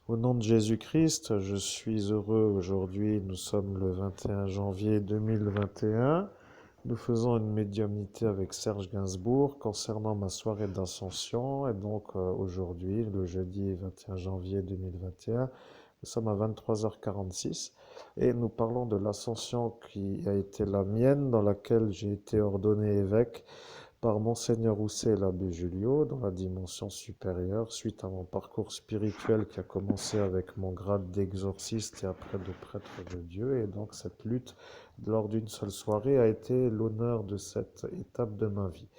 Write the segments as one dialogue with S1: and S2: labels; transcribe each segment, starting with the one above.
S1: Au nom de Jésus-Christ, je suis heureux aujourd'hui. Nous sommes le 21 janvier 2021. Nous faisons une médiumnité avec Serge Gainsbourg concernant ma soirée d'ascension. Et donc aujourd'hui, le jeudi 21 janvier 2021, nous sommes à 23h46 et nous parlons de l'ascension qui a été la mienne, dans laquelle j'ai été ordonné évêque par Monseigneur Housset l'abbé Julio dans la dimension supérieure, suite à mon parcours spirituel qui a commencé avec mon grade d'exorciste et après de prêtre de Dieu. Et donc cette lutte lors d'une seule soirée a été l'honneur de cette étape de ma vie.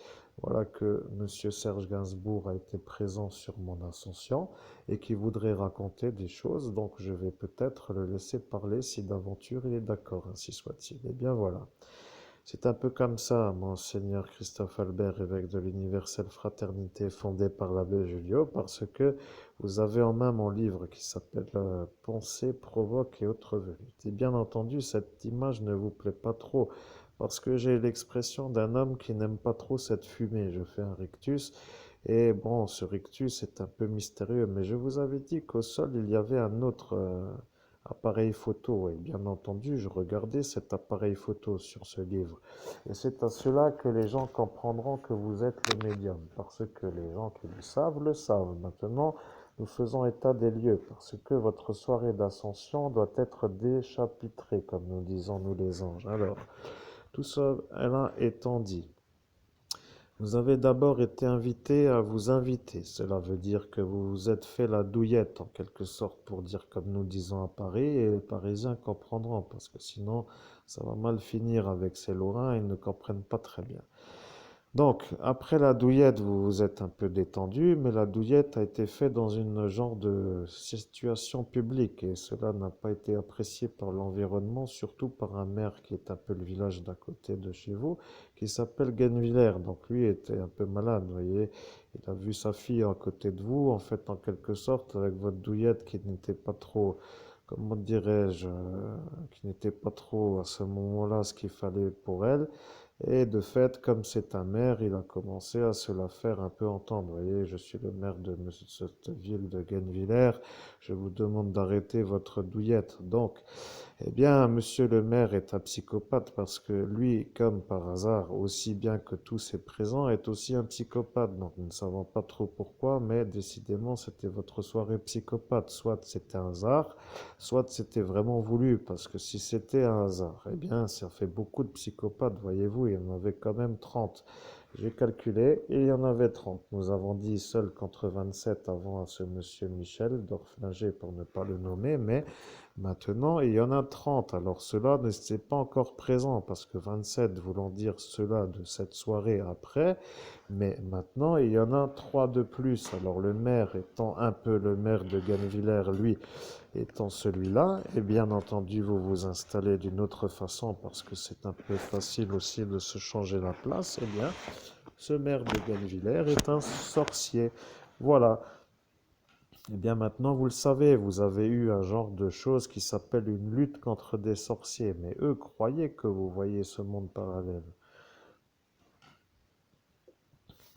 S1: Voilà que Monsieur Serge Gainsbourg a été présent sur mon ascension et qui voudrait raconter des choses, donc je vais peut-être le laisser parler si d'aventure il est d'accord, ainsi soit-il. Et bien voilà. C'est un peu comme ça, Monseigneur Christophe Albert, évêque de l'Universelle Fraternité fondée par l'abbé Julio, parce que vous avez en main mon livre qui s'appelle Pensée, provoque et autres venues. Et bien entendu, cette image ne vous plaît pas trop, parce que j'ai l'expression d'un homme qui n'aime pas trop cette fumée. Je fais un rictus, et bon, ce rictus est un peu mystérieux, mais je vous avais dit qu'au sol, il y avait un autre appareil photo, et bien entendu, je regardais cet appareil photo sur ce livre. Et c'est à cela que les gens comprendront que vous êtes le médium, parce que les gens qui le savent le savent. Maintenant, nous faisons état des lieux, parce que votre soirée d'ascension doit être déchapitrée, comme nous disons nous les anges. Alors, tout cela étant dit, vous avez d'abord été invité à vous inviter. Cela veut dire que vous vous êtes fait la douillette, en quelque sorte, pour dire comme nous disons à Paris, et les Parisiens comprendront, parce que sinon, ça va mal finir avec ces Lorrains, ils ne comprennent pas très bien. Donc, après la douillette, vous vous êtes un peu détendu, mais la douillette a été faite dans une genre de situation publique et cela n'a pas été apprécié par l'environnement, surtout par un maire qui est un peu le village d'à côté de chez vous, qui s'appelle Genviller. Donc lui était un peu malade, vous voyez. Il a vu sa fille à côté de vous, en fait, en quelque sorte, avec votre douillette qui n'était pas trop, comment dirais-je, qui n'était pas trop à ce moment-là ce qu'il fallait pour elle. Et de fait, comme c'est un maire, il a commencé à se la faire un peu entendre. Vous voyez, je suis le maire de cette ville de Genvillers, je vous demande d'arrêter votre douillette. Donc, eh bien, monsieur le maire est un psychopathe parce que lui, comme par hasard, aussi bien que tous ses présents, est aussi un psychopathe. Donc, nous ne savons pas trop pourquoi, mais décidément, c'était votre soirée psychopathe. Soit c'était un hasard, soit c'était vraiment voulu, parce que si c'était un hasard, eh bien, ça fait beaucoup de psychopathes, voyez-vous, il y en avait quand même 30. J'ai calculé, et il y en avait 30. Nous avons dit seul contre 27 avant à ce monsieur Michel, d'Orflinger pour ne pas le nommer, mais maintenant, il y en a 30. Alors cela ne s'est pas encore présent parce que 27 voulant dire cela de cette soirée après, mais maintenant il y en a 3 de plus. Alors le maire étant un peu le maire de Gannevillers, lui étant celui-là, et bien entendu vous vous installez d'une autre façon parce que c'est un peu facile aussi de se changer la place, eh bien ce maire de Gannevillers est un sorcier. Voilà. Eh bien maintenant, vous le savez, vous avez eu un genre de chose qui s'appelle une lutte contre des sorciers, mais eux croyaient que vous voyez ce monde parallèle.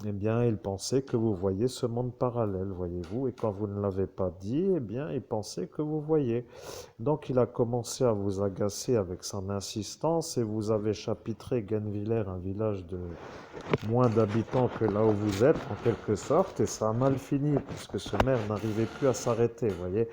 S1: Eh bien, ils pensaient que vous voyez ce monde parallèle, voyez-vous, et quand vous ne l'avez pas dit, eh bien, ils pensaient que vous voyez. Donc, il a commencé à vous agacer avec son insistance et vous avez chapitré Genvillers, un village de moins d'habitants que là où vous êtes, en quelque sorte, et ça a mal fini, puisque ce maire n'arrivait plus à s'arrêter, voyez.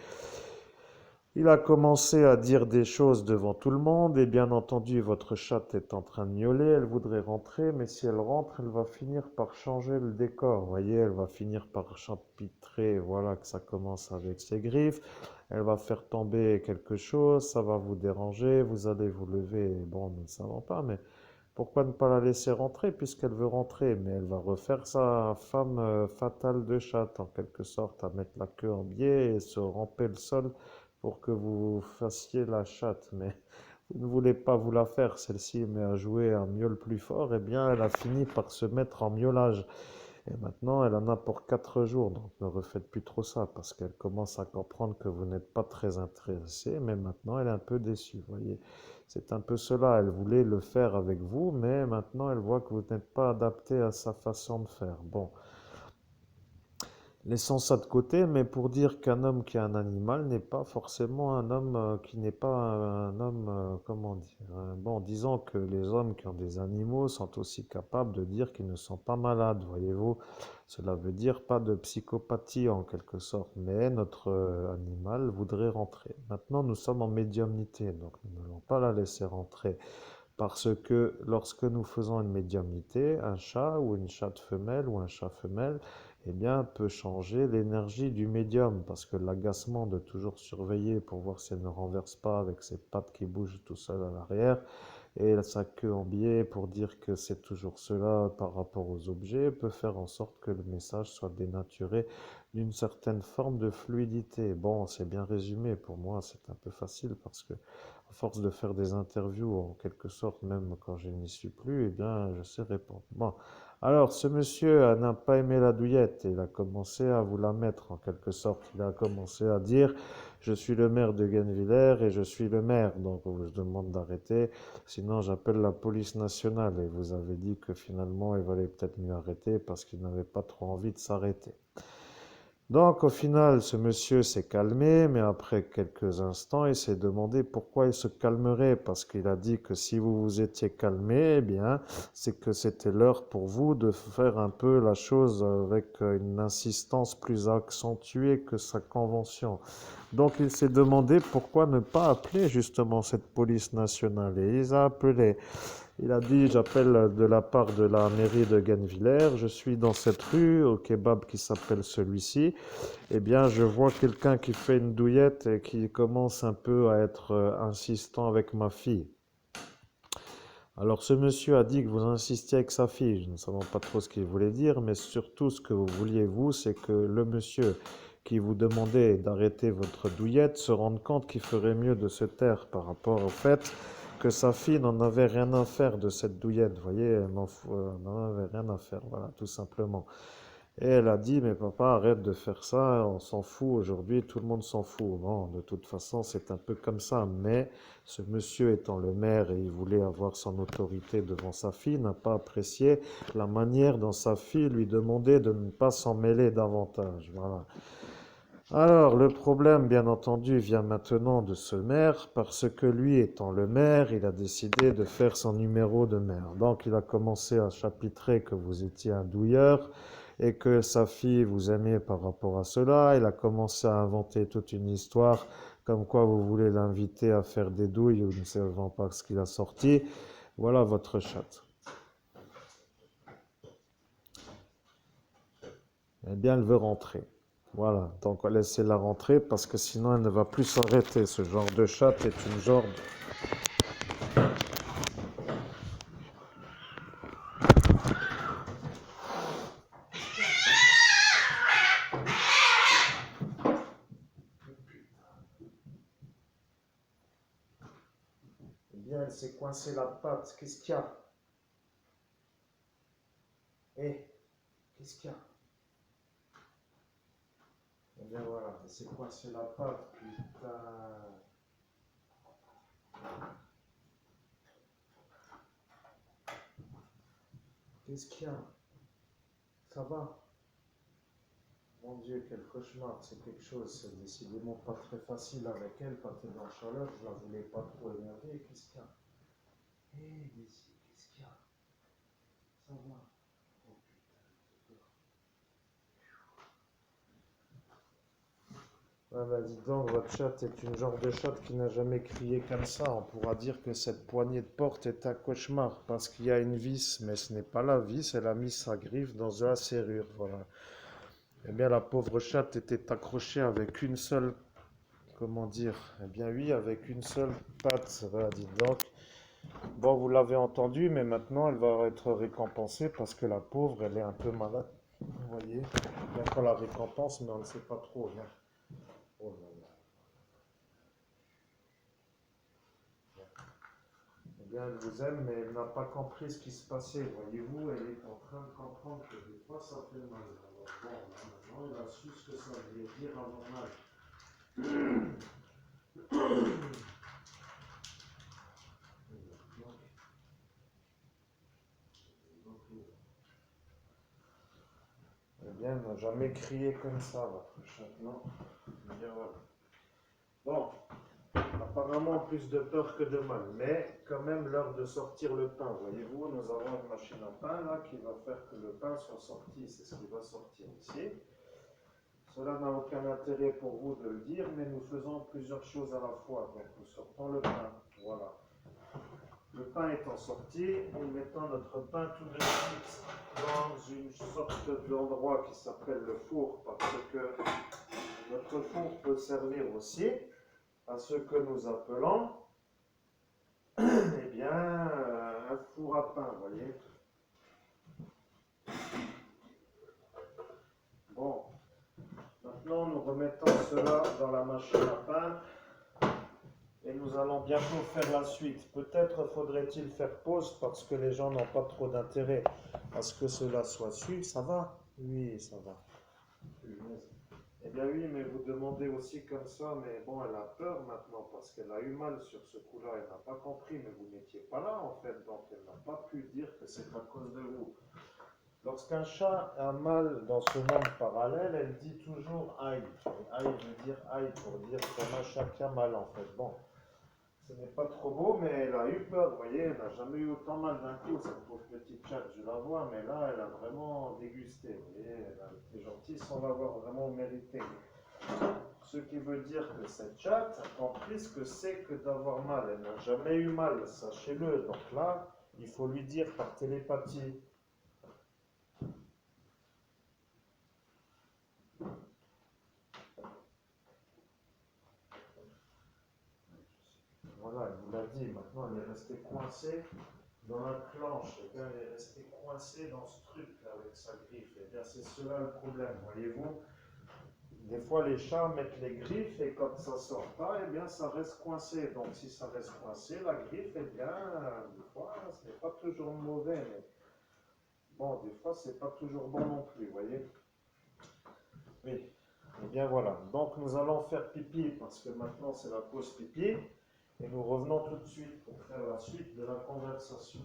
S1: Il a commencé à dire des choses devant tout le monde, et bien entendu, votre chatte est en train de miauler, elle voudrait rentrer, mais si elle rentre, elle va finir par changer le décor. Vous voyez, elle va finir par chapitrer, voilà que ça commence avec ses griffes, elle va faire tomber quelque chose, ça va vous déranger, vous allez vous lever, bon, nous ne savons pas, mais pourquoi ne pas la laisser rentrer puisqu'elle veut rentrer, mais elle va refaire sa femme fatale de chatte, en quelque sorte, à mettre la queue en biais et se ramper le sol pour que vous fassiez la chatte. Mais vous ne voulez pas vous la faire, celle-ci, mais à jouer un miaule plus fort, eh bien, elle a fini par se mettre en miaulage. Et maintenant, elle en a pour 4 jours, donc ne refaites plus trop ça, parce qu'elle commence à comprendre que vous n'êtes pas très intéressé, mais maintenant, elle est un peu déçue, vous voyez. C'est un peu cela, elle voulait le faire avec vous, mais maintenant, elle voit que vous n'êtes pas adapté à sa façon de faire. Bon, Laissons ça de côté, mais pour dire qu'un homme qui est un animal n'est pas forcément un homme qui n'est pas un homme, comment dire, bon, disons que les hommes qui ont des animaux sont aussi capables de dire qu'ils ne sont pas malades, voyez-vous. Cela veut dire pas de psychopathie en quelque sorte, mais notre animal voudrait rentrer. Maintenant, nous sommes en médiumnité, donc nous n'allons pas la laisser rentrer. Parce que lorsque nous faisons une médiumnité, un chat ou une chatte femelle ou un chat femelle, eh bien, peut changer l'énergie du médium. Parce que l'agacement de toujours surveiller pour voir si elle ne renverse pas avec ses pattes qui bougent tout seul à l'arrière et sa queue en biais pour dire que c'est toujours cela par rapport aux objets peut faire en sorte que le message soit dénaturé d'une certaine forme de fluidité. Bon, c'est bien résumé pour moi, c'est un peu facile parce que à force de faire des interviews, en quelque sorte, même quand je n'y suis plus, eh bien, je sais répondre. Bon, alors, ce monsieur n'a pas aimé la douillette et il a commencé à vous la mettre, en quelque sorte. Il a commencé à dire, je suis le maire de Guenvillers et je suis le maire, donc je vous demande d'arrêter, sinon j'appelle la police nationale. Et vous avez dit que finalement, il valait peut-être mieux arrêter parce qu'il n'avait pas trop envie de s'arrêter. Donc au final, ce monsieur s'est calmé, mais après quelques instants, il s'est demandé pourquoi il se calmerait, parce qu'il a dit que si vous vous étiez calmé, eh bien, c'est que c'était l'heure pour vous de faire un peu la chose avec une insistance plus accentuée que sa convention. Donc il s'est demandé pourquoi ne pas appeler justement cette police nationale. Et il a appelé. Il a dit, j'appelle de la part de la mairie de Guenvillers, je suis dans cette rue, au kebab qui s'appelle celui-ci. Eh bien, je vois quelqu'un qui fait une douillette et qui commence un peu à être insistant avec ma fille. Alors, ce monsieur a dit que vous insistiez avec sa fille. Je ne savais pas trop ce qu'il voulait dire, mais surtout ce que vous vouliez, vous, c'est que le monsieur qui vous demandait d'arrêter votre douillette se rende compte qu'il ferait mieux de se taire par rapport au fait que sa fille n'en avait rien à faire de cette douillette. Vous voyez, elle n'en avait rien à faire, voilà, tout simplement. Et elle a dit, mais papa, arrête de faire ça, on s'en fout aujourd'hui, tout le monde s'en fout. Bon, de toute façon, c'est un peu comme ça, mais ce monsieur étant le maire et il voulait avoir son autorité devant sa fille, n'a pas apprécié la manière dont sa fille lui demandait de ne pas s'en mêler davantage. Voilà. Alors, le problème, bien entendu, vient maintenant de ce maire, parce que lui étant le maire, il a décidé de faire son numéro de maire. Donc, il a commencé à chapitrer que vous étiez un douilleur et que sa fille vous aimait par rapport à cela. Il a commencé à inventer toute une histoire comme quoi vous voulez l'inviter à faire des douilles ou ne savant pas ce qu'il a sorti. Voilà votre chatte. Eh bien, elle veut rentrer. Voilà, donc laissez-la rentrer parce que sinon elle ne va plus s'arrêter. Ce genre de chatte est une genre. Eh bien, elle s'est coincée la patte. Qu'est-ce qu'il y a? Eh, qu'est-ce qu'il y a? Eh bien voilà, elle s'est coincée la patte. Putain. Qu'est-ce qu'il y a? Ça va? Mon Dieu, quel cauchemar. C'est quelque chose. C'est décidément pas très facile avec elle quand elle est en chaleur. Je la voulais pas trop énerver. Qu'est-ce qu'il y a? Eh, Daisy, qu'est-ce qu'il y a? Ça va? Oh putain. Ah bah dis donc, votre chatte est une genre de chatte qui n'a jamais crié comme ça. On pourra dire que cette poignée de porte est un cauchemar parce qu'il y a une vis, mais ce n'est pas la vis, elle a mis sa griffe dans la serrure. Voilà. Eh bien, la pauvre chatte était accrochée avec une seule, comment dire, eh bien oui, avec une seule patte. Voilà, dites donc. Bon, vous l'avez entendu, mais maintenant elle va être récompensée parce que la pauvre, elle est un peu malade. Vous voyez, bien qu'on la récompense, mais on ne sait pas trop. Hein. Oh là là. Eh bien, elle vous aime, mais elle n'a pas compris ce qui se passait. Voyez-vous, elle est en train de comprendre que des fois ça fait mal. Alors, bon, maintenant, elle a su ce que ça voulait dire avoir mal. Eh Bien, n'a jamais crié comme ça, votre chat. Non. Bien, voilà. Bon, apparemment plus de peur que de mal, mais quand même l'heure de sortir le pain. Voyez-vous, nous avons une machine à pain là qui va faire que le pain soit sorti. C'est ce qui va sortir ici. Cela n'a aucun intérêt pour vous de le dire, mais nous faisons plusieurs choses à la fois. Donc nous sortons le pain. Voilà. Le pain étant sorti, nous mettons notre pain tout de suite dans une sorte d'endroit qui s'appelle le four, parce que notre four peut servir aussi à ce que nous appelons eh bien, un four à pain, vous voyez. Bon, maintenant nous remettons cela dans la machine à pain et nous allons bientôt faire la suite. Peut-être faudrait-il faire pause parce que les gens n'ont pas trop d'intérêt à ce que cela soit su. Ça va? Oui, ça va. Eh bien oui, mais vous demandez aussi comme ça, mais bon, elle a peur maintenant parce qu'elle a eu mal sur ce coup-là, elle n'a pas compris, mais vous n'étiez pas là en fait, donc elle n'a pas pu dire que c'est à cause de vous. Lorsqu'un chat a mal dans ce monde parallèle, elle dit toujours aïe. Et aïe veut dire aïe pour dire qu'on a chacun mal en fait. Bon, ce n'est pas trop beau, mais elle a eu peur, vous voyez, elle n'a jamais eu autant mal d'un coup, cette pauvre petite chatte, je la vois, mais là, elle a vraiment dégusté, vous voyez, elle a été gentille sans l'avoir vraiment mérité. Ce qui veut dire que cette chatte a compris ce que c'est que d'avoir mal, elle n'a jamais eu mal, sachez-le, donc là, il faut lui dire par télépathie. Voilà, elle vous l'a dit, maintenant elle est restée coincée dans la planche, et bien elle est restée coincée dans ce truc là avec sa griffe. Et bien c'est cela le problème, voyez-vous. Des fois les chats mettent les griffes et quand ça sort pas, et bien ça reste coincé. Donc si ça reste coincé, la griffe, et bien des fois ce n'est pas toujours mauvais, mais bon, des fois c'est pas toujours bon non plus, voyez. Oui, et bien voilà. Donc nous allons faire pipi parce que maintenant c'est la pause pipi. Et nous revenons tout de suite pour faire la suite de la conversation.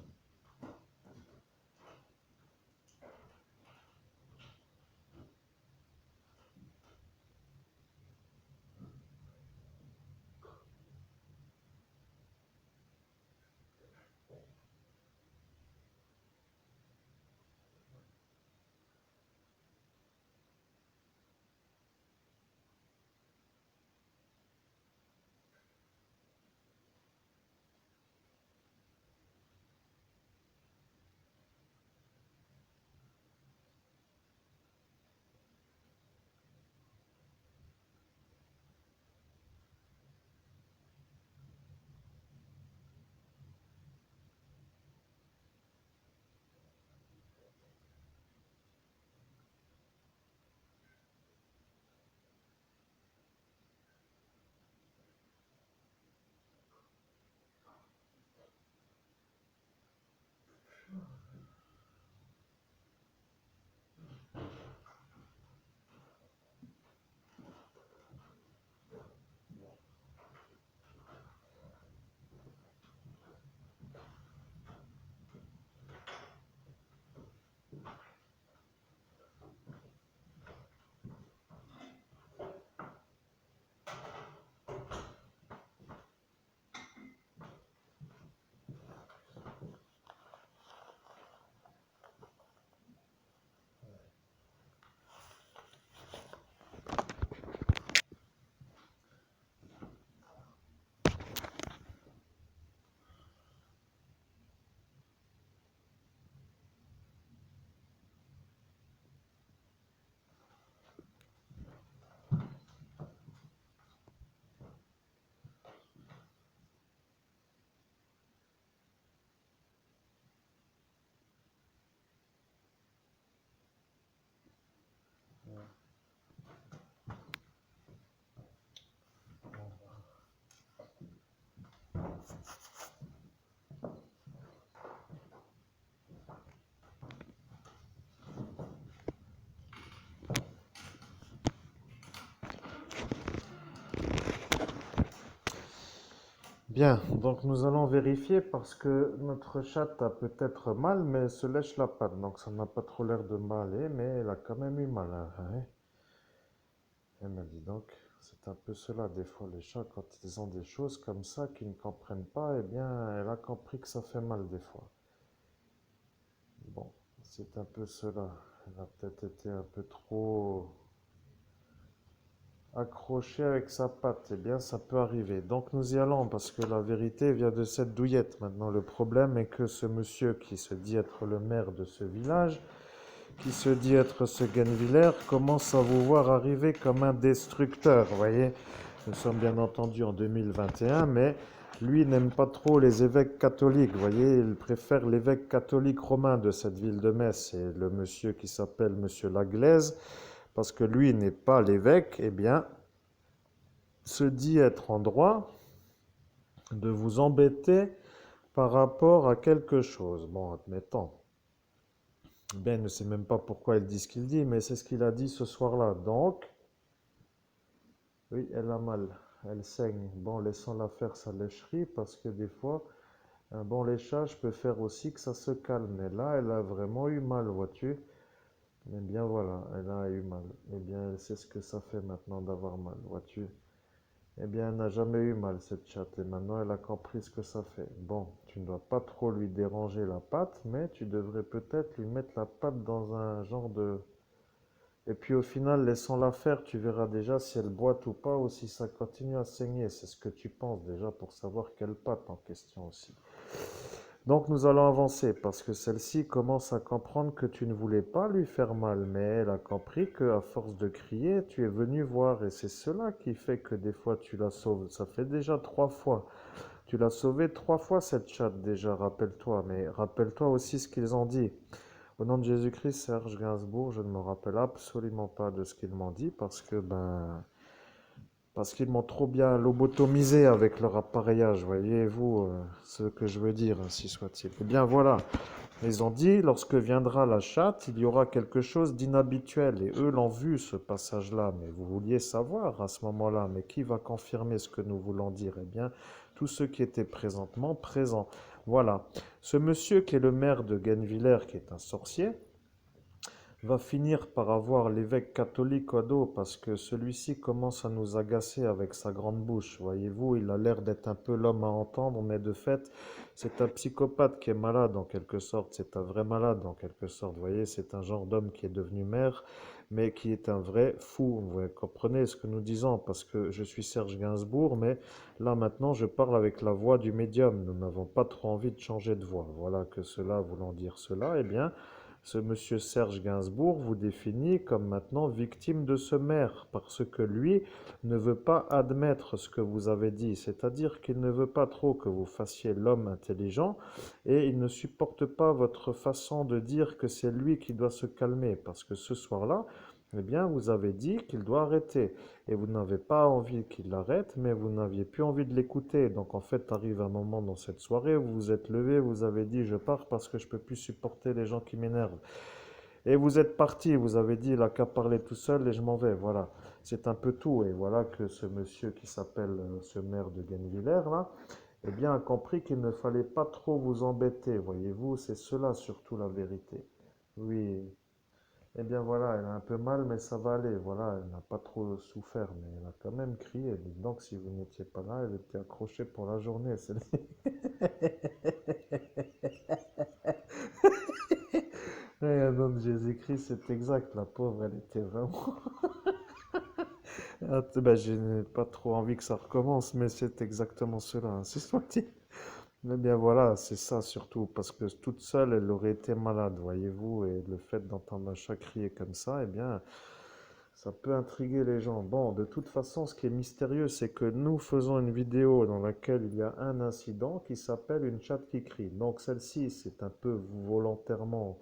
S1: Bien, donc nous allons vérifier parce que notre chatte a peut-être mal, mais elle se lèche la patte, donc ça n'a pas trop l'air de mal aller, mais elle a quand même eu mal, hein. Elle m'a dit donc, c'est un peu cela, des fois les chats, quand ils ont des choses comme ça qu'ils ne comprennent pas, eh bien, elle a compris que ça fait mal des fois. Bon, c'est un peu cela. Elle a peut-être été un peu trop accrochée avec sa patte. Eh bien, ça peut arriver. Donc nous y allons parce que la vérité vient de cette douillette. Maintenant, le problème est que ce monsieur qui se dit être le maire de ce village, qui se dit être ce Genviller, commence à vous voir arriver comme un destructeur. Vous voyez, nous sommes bien entendu en 2021, mais lui n'aime pas trop les évêques catholiques. Vous voyez, il préfère l'évêque catholique romain de cette ville de Metz. C'est le monsieur qui s'appelle Monsieur Laglaise, parce que lui n'est pas l'évêque, eh bien, se dit être en droit de vous embêter par rapport à quelque chose. Bon, admettons. Ben, il ne sait même pas pourquoi il dit ce qu'il dit, mais c'est ce qu'il a dit ce soir-là. Donc, oui, elle a mal, elle saigne. Bon, laissons-la faire sa lècherie parce que des fois, un bon léchage peut faire aussi que ça se calme. Mais là, elle a vraiment eu mal, vois-tu? Eh bien voilà, elle a eu mal. Eh bien, elle sait ce que ça fait maintenant d'avoir mal, vois-tu? Eh bien, elle n'a jamais eu mal, cette chatte. Et maintenant, elle a compris ce que ça fait. Bon, tu ne dois pas trop lui déranger la patte, mais tu devrais peut-être lui mettre la patte dans un genre de... Et puis au final, laissons-la faire, tu verras déjà si elle boite ou pas, ou si ça continue à saigner. C'est ce que tu penses déjà pour savoir quelle patte en question aussi. Donc nous allons avancer parce que celle-ci commence à comprendre que tu ne voulais pas lui faire mal, mais elle a compris que à force de crier, tu es venu voir et c'est cela qui fait que des fois tu la sauves. Ça fait déjà 3 fois. Tu l'as sauvée 3 fois cette chatte déjà, rappelle-toi. Mais rappelle-toi aussi ce qu'ils ont dit. Au nom de Jésus-Christ, Serge Gainsbourg, je ne me rappelle absolument pas de ce qu'ils m'ont dit parce qu'ils m'ont trop bien lobotomisé avec leur appareillage, voyez-vous ce que je veux dire, ainsi soit-il. Eh bien voilà, ils ont dit, lorsque viendra la chatte, il y aura quelque chose d'inhabituel. Et eux l'ont vu, ce passage-là. Mais vous vouliez savoir à ce moment-là, mais qui va confirmer ce que nous voulons dire? Eh bien, tous ceux qui étaient présentement présents. Voilà. Ce monsieur qui est le maire de Genviller, qui est un sorcier, va finir par avoir l'évêque catholique au dos parce que celui-ci commence à nous agacer avec sa grande bouche. Voyez-vous, il a l'air d'être un peu l'homme à entendre, mais de fait, c'est un psychopathe qui est malade en quelque sorte. C'est un vrai malade en quelque sorte. Vous voyez, c'est un genre d'homme qui est devenu maire, mais qui est un vrai fou. Vous comprenez ce que nous disons parce que je suis Serge Gainsbourg, mais là maintenant, je parle avec la voix du médium. Nous n'avons pas trop envie de changer de voix. Voilà que cela voulant dire cela, eh bien, ce monsieur Serge Gainsbourg vous définit comme maintenant victime de ce maire, parce que lui ne veut pas admettre ce que vous avez dit, c'est-à-dire qu'il ne veut pas trop que vous fassiez l'homme intelligent, et il ne supporte pas votre façon de dire que c'est lui qui doit se calmer, parce que ce soir-là, eh bien, vous avez dit qu'il doit arrêter. Et vous n'avez pas envie qu'il arrête, mais vous n'aviez plus envie de l'écouter. Donc en fait, arrive un moment dans cette soirée où vous vous êtes levé, vous avez dit je pars parce que je peux plus supporter les gens qui m'énervent. Et vous êtes parti, vous avez dit il a qu'à parler tout seul et je m'en vais. Voilà, c'est un peu tout. Et voilà que ce monsieur qui s'appelle ce maire de Genviller là, eh bien a compris qu'il ne fallait pas trop vous embêter. Voyez-vous, c'est cela surtout la vérité. Oui, eh bien voilà, elle a un peu mal, mais ça va aller. Voilà, elle n'a pas trop souffert, mais elle a quand même crié. Dites donc, si vous n'étiez pas là, elle était accrochée pour la journée. Ouais, au nom de Jésus-Christ, c'est exact. La pauvre, elle était vraiment... Ah, ben, je n'ai pas trop envie que ça recommence, mais c'est exactement cela, hein. C'est soit-il. Eh bien voilà, c'est ça surtout, parce que toute seule, elle aurait été malade, voyez-vous, et le fait d'entendre un chat crier comme ça, eh bien, ça peut intriguer les gens. Bon, de toute façon, ce qui est mystérieux, c'est que nous faisons une vidéo dans laquelle il y a un incident qui s'appelle une chatte qui crie. Donc celle-ci, c'est un peu volontairement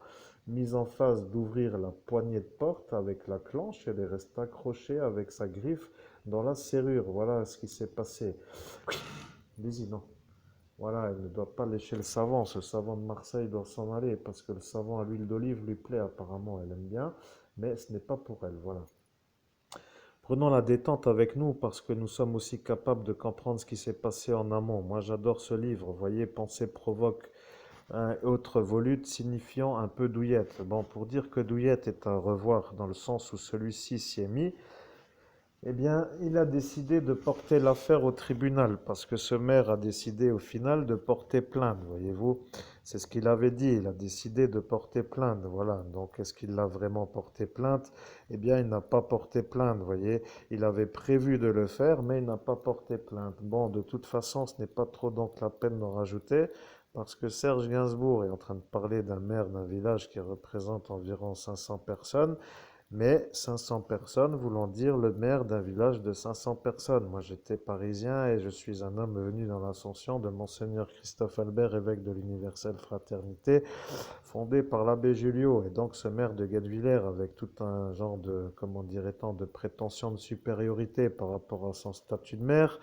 S1: mise en phase d'ouvrir la poignée de porte avec la clenche. Elle est restée accrochée avec sa griffe dans la serrure. Voilà ce qui s'est passé. Vas-y, non. Voilà, elle ne doit pas lécher le savon. Ce savon de Marseille doit s'en aller parce que le savon à l'huile d'olive lui plaît apparemment. Elle aime bien, mais ce n'est pas pour elle. Voilà. Prenons la détente avec nous parce que nous sommes aussi capables de comprendre ce qui s'est passé en amont. Moi, j'adore ce livre. Vous voyez, Pensée provoque un autre volute signifiant un peu douillette. Bon, pour dire que douillette est à revoir dans le sens où celui-ci s'y est mis, eh bien, il a décidé de porter l'affaire au tribunal parce que ce maire a décidé au final de porter plainte, voyez-vous. C'est ce qu'il avait dit, il a décidé de porter plainte, voilà. Donc, est-ce qu'il l'a vraiment porté plainte? Eh bien, il n'a pas porté plainte, voyez. Il avait prévu de le faire, mais il n'a pas porté plainte. Bon, de toute façon, ce n'est pas trop donc la peine d'en rajouter parce que Serge Gainsbourg est en train de parler d'un maire d'un village qui représente environ 500 personnes. Mais 500 personnes voulant dire le maire d'un village de 500 personnes. Moi, j'étais parisien et je suis un homme venu dans l'ascension de Monseigneur Christophe Albert, évêque de l'Universelle Fraternité, fondé par l'abbé Julio. Et donc, ce maire de Guebwiller, avec tout un genre de, comment dirait-on, de prétention de supériorité par rapport à son statut de maire,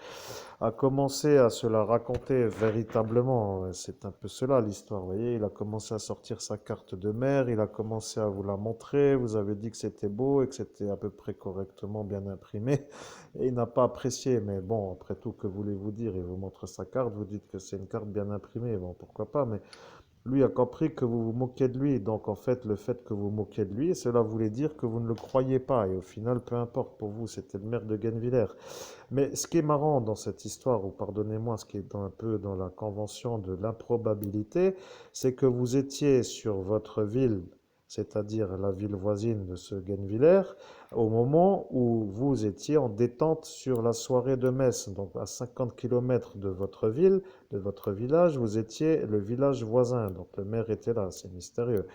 S1: a commencé à se la raconter véritablement. C'est un peu cela l'histoire, vous voyez. Il a commencé à sortir sa carte de maire, il a commencé à vous la montrer. Vous avez dit que c'était beau et que c'était à peu près correctement bien imprimé. Et il n'a pas apprécié. Mais bon, après tout, que voulez-vous dire? Il vous montre sa carte, vous dites que c'est une carte bien imprimée. Bon, pourquoi pas, mais lui a compris que vous vous moquez de lui. Donc en fait, le fait que vous moquez de lui, cela voulait dire que vous ne le croyez pas. Et au final, peu importe pour vous, c'était le maire de Guenvillers. Mais ce qui est marrant dans cette histoire, ou pardonnez-moi, ce qui est un peu dans la convention de l'improbabilité, c'est que vous étiez sur votre ville, c'est-à-dire la ville voisine de ce Guenvillers, au moment où vous étiez en détente sur la soirée de Metz. Donc à 50 kilomètres de votre ville, de votre village, vous étiez le village voisin. Donc le maire était là, c'est mystérieux.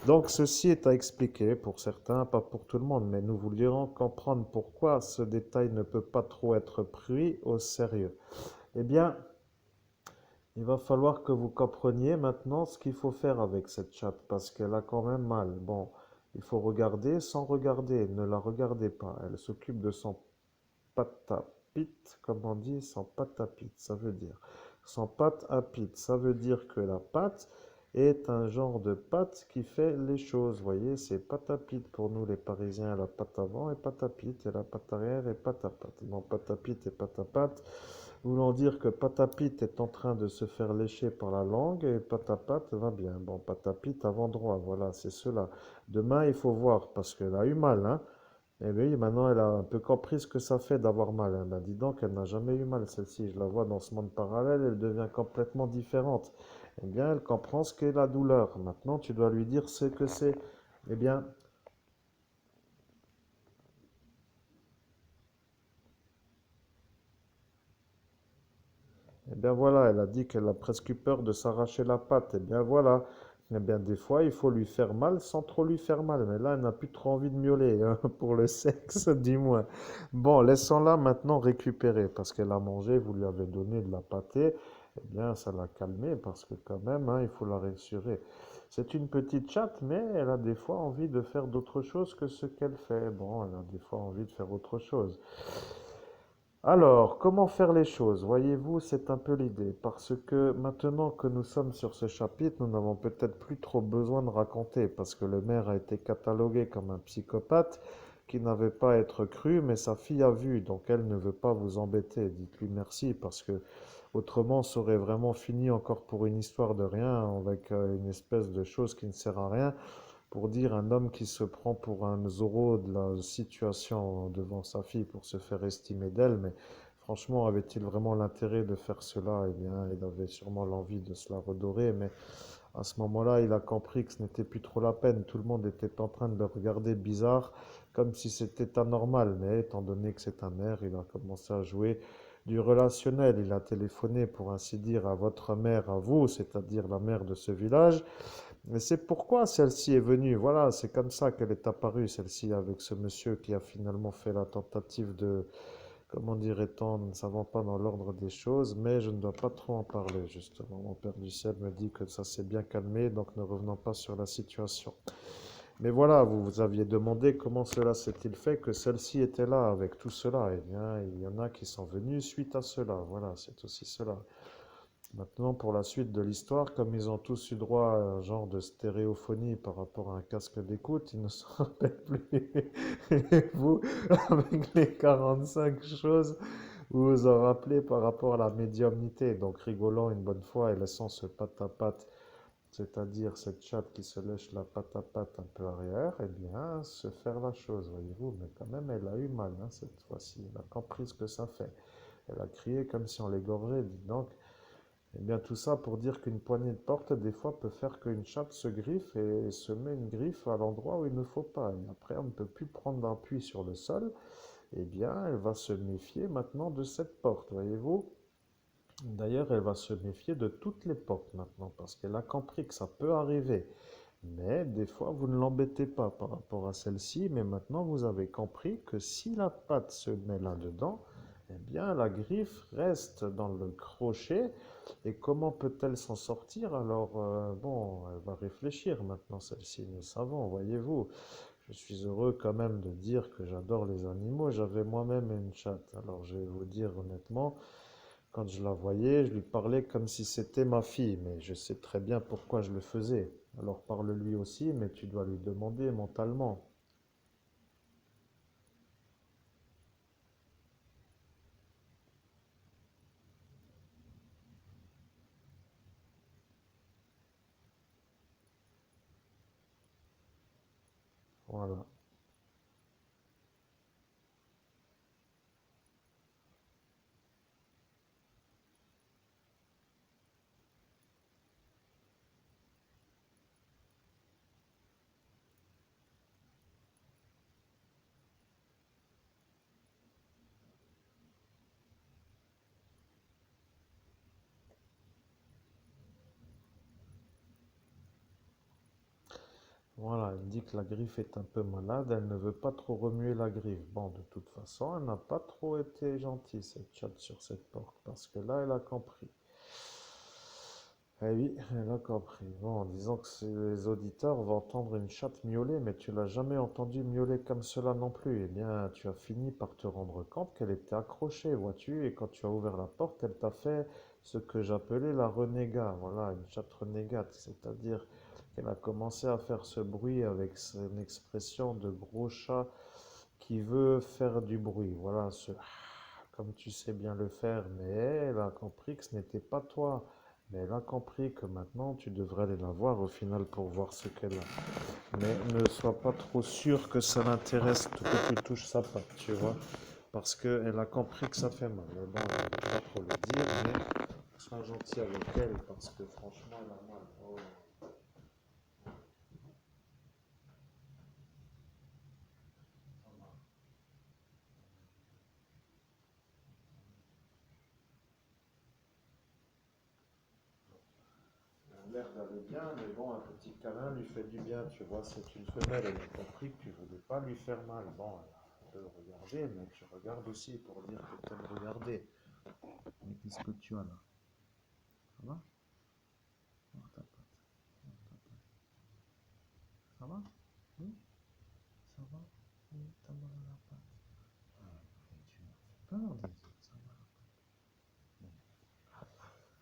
S1: Donc ceci est à expliquer pour certains, pas pour tout le monde, mais nous voulions comprendre pourquoi ce détail ne peut pas trop être pris au sérieux. Eh bien, il va falloir que vous compreniez maintenant ce qu'il faut faire avec cette chatte, parce qu'elle a quand même mal. Bon, il faut regarder sans regarder, ne la regardez pas. Elle s'occupe de son patapit, comme on dit, son patapit, ça veut dire. Son pâte à pite, ça veut dire que la pâte est un genre de pâte qui fait les choses. Vous voyez, c'est pâte à pite pour nous les Parisiens, la pâte avant et pâte à pite, et la pâte arrière et pâte à pâte. Bon, pâte à pite et pâte à pâte, voulant dire que pâte à pite est en train de se faire lécher par la langue et pâte à pâte va bien. Bon, pâte à pite avant droit, voilà, c'est cela. Demain, il faut voir, parce qu'elle a eu mal, hein. Eh oui, maintenant elle a un peu compris ce que ça fait d'avoir mal, hein. Ben dis donc, elle n'a jamais eu mal celle-ci. Je la vois dans ce monde parallèle, elle devient complètement différente. Eh bien, elle comprend ce qu'est la douleur. Maintenant, tu dois lui dire ce que c'est. Eh bien, eh bien voilà, elle a dit qu'elle a presque eu peur de s'arracher la patte. Eh bien voilà. Eh bien des fois, il faut lui faire mal sans trop lui faire mal. Mais là, elle n'a plus trop envie de miauler, hein, pour le sexe, du moins. Bon, laissons-la maintenant récupérer parce qu'elle a mangé, vous lui avez donné de la pâtée. Eh bien, ça l'a calmée parce que quand même, hein, il faut la rassurer. C'est une petite chatte, mais elle a des fois envie de faire d'autre chose que ce qu'elle fait. Bon, elle a des fois envie de faire autre chose. Alors, comment faire les choses? Voyez-vous, c'est un peu l'idée, parce que maintenant que nous sommes sur ce chapitre, nous n'avons peut-être plus trop besoin de raconter, parce que le maire a été catalogué comme un psychopathe qui n'avait pas à être cru, mais sa fille a vu, donc elle ne veut pas vous embêter. Dites-lui merci, parce que autrement, ça aurait vraiment fini encore pour une histoire de rien, avec une espèce de chose qui ne sert à rien pour dire un homme qui se prend pour un Zorro de la situation devant sa fille pour se faire estimer d'elle, mais franchement, avait-il vraiment l'intérêt de faire cela? Eh bien, il avait sûrement l'envie de se la redorer, mais à ce moment-là, il a compris que ce n'était plus trop la peine. Tout le monde était en train de le regarder bizarre, comme si c'était anormal, mais étant donné que c'est un maire, il a commencé à jouer du relationnel. Il a téléphoné, pour ainsi dire, à votre mère, à vous, c'est-à-dire la mère de ce village, et c'est pourquoi celle-ci est venue. Voilà, c'est comme ça qu'elle est apparue, celle-ci, avec ce monsieur qui a finalement fait la tentative de, comment dirait-on, ne savons pas dans l'ordre des choses, mais je ne dois pas trop en parler, justement. Mon Père du ciel me dit que ça s'est bien calmé, donc ne revenons pas sur la situation. Mais voilà, vous vous aviez demandé comment cela s'est-il fait que celle-ci était là avec tout cela. Eh bien, il y en a qui sont venus suite à cela. Voilà, c'est aussi cela. Maintenant, pour la suite de l'histoire, comme ils ont tous eu droit à un genre de stéréophonie par rapport à un casque d'écoute, ils ne se rappellent plus. Et vous, avec les 45 choses, vous vous en rappelez par rapport à la médiumnité. Donc, rigolant une bonne fois et laissant ce patte à patte, c'est-à-dire cette chatte qui se lèche la patte à patte un peu arrière, eh bien, se faire la chose, voyez-vous. Mais quand même, elle a eu mal, hein, cette fois-ci. Elle a compris ce que ça fait. Elle a crié comme si on l'égorgeait, dis donc. Eh bien, tout ça pour dire qu'une poignée de porte, des fois, peut faire qu'une chatte se griffe et se met une griffe à l'endroit où il ne faut pas. Et après, on ne peut plus prendre d'appui sur le sol. Eh bien, elle va se méfier maintenant de cette porte, voyez-vous. D'ailleurs, elle va se méfier de toutes les portes maintenant, parce qu'elle a compris que ça peut arriver. Mais des fois, vous ne l'embêtez pas par rapport à celle-ci, mais maintenant, vous avez compris que si la patte se met là-dedans, eh bien, la griffe reste dans le crochet. Et comment peut-elle s'en sortir? Alors, bon, elle va réfléchir maintenant, celle-ci, nous savons, voyez-vous. Je suis heureux quand même de dire que j'adore les animaux. J'avais moi-même une chatte. Alors, je vais vous dire honnêtement, quand je la voyais, je lui parlais comme si c'était ma fille, mais je sais très bien pourquoi je le faisais. Alors parle-lui aussi, mais tu dois lui demander mentalement. Voilà. Voilà, elle dit que la griffe est un peu malade, elle ne veut pas trop remuer la griffe. Bon, de toute façon, elle n'a pas trop été gentille, cette chatte sur cette porte, parce que là, elle a compris. Eh oui, elle a compris. Bon, disons que les auditeurs vont entendre une chatte miauler, mais tu l'as jamais entendu miauler comme cela non plus. Eh bien, tu as fini par te rendre compte qu'elle était accrochée, vois-tu, et quand tu as ouvert la porte, elle t'a fait ce que j'appelais la renégat. Voilà, une chatte renégate, c'est-à-dire qu'elle a commencé à faire ce bruit avec son expression de gros chat qui veut faire du bruit. Voilà, comme tu sais bien le faire, mais elle a compris que ce n'était pas toi. Mais elle a compris que maintenant tu devrais aller la voir au final pour voir ce qu'elle a. Mais ne sois pas trop sûr que ça l'intéresse que tu touches sa patte, tu vois. Parce qu'elle a compris que ça fait mal. Mais bon, je ne vais pas trop le dire, mais sois gentil avec elle parce que franchement, elle a mal. Oh. Elle a l'air d'aller bien, mais bon, un petit câlin lui fait du bien, tu vois. C'est une femelle, elle a compris que tu ne voulais pas lui faire mal. Bon, elle a un peu regardé, mais tu regardes aussi pour dire que tu aimes regarder. Mais qu'est-ce que tu as là? Ça va? Voir ta patte. Voir ta patte. Ça va? Oui? Ça va? Oui, t'as mal à la patte. Ah, tu m'as fait peur, dis donc. Ça va?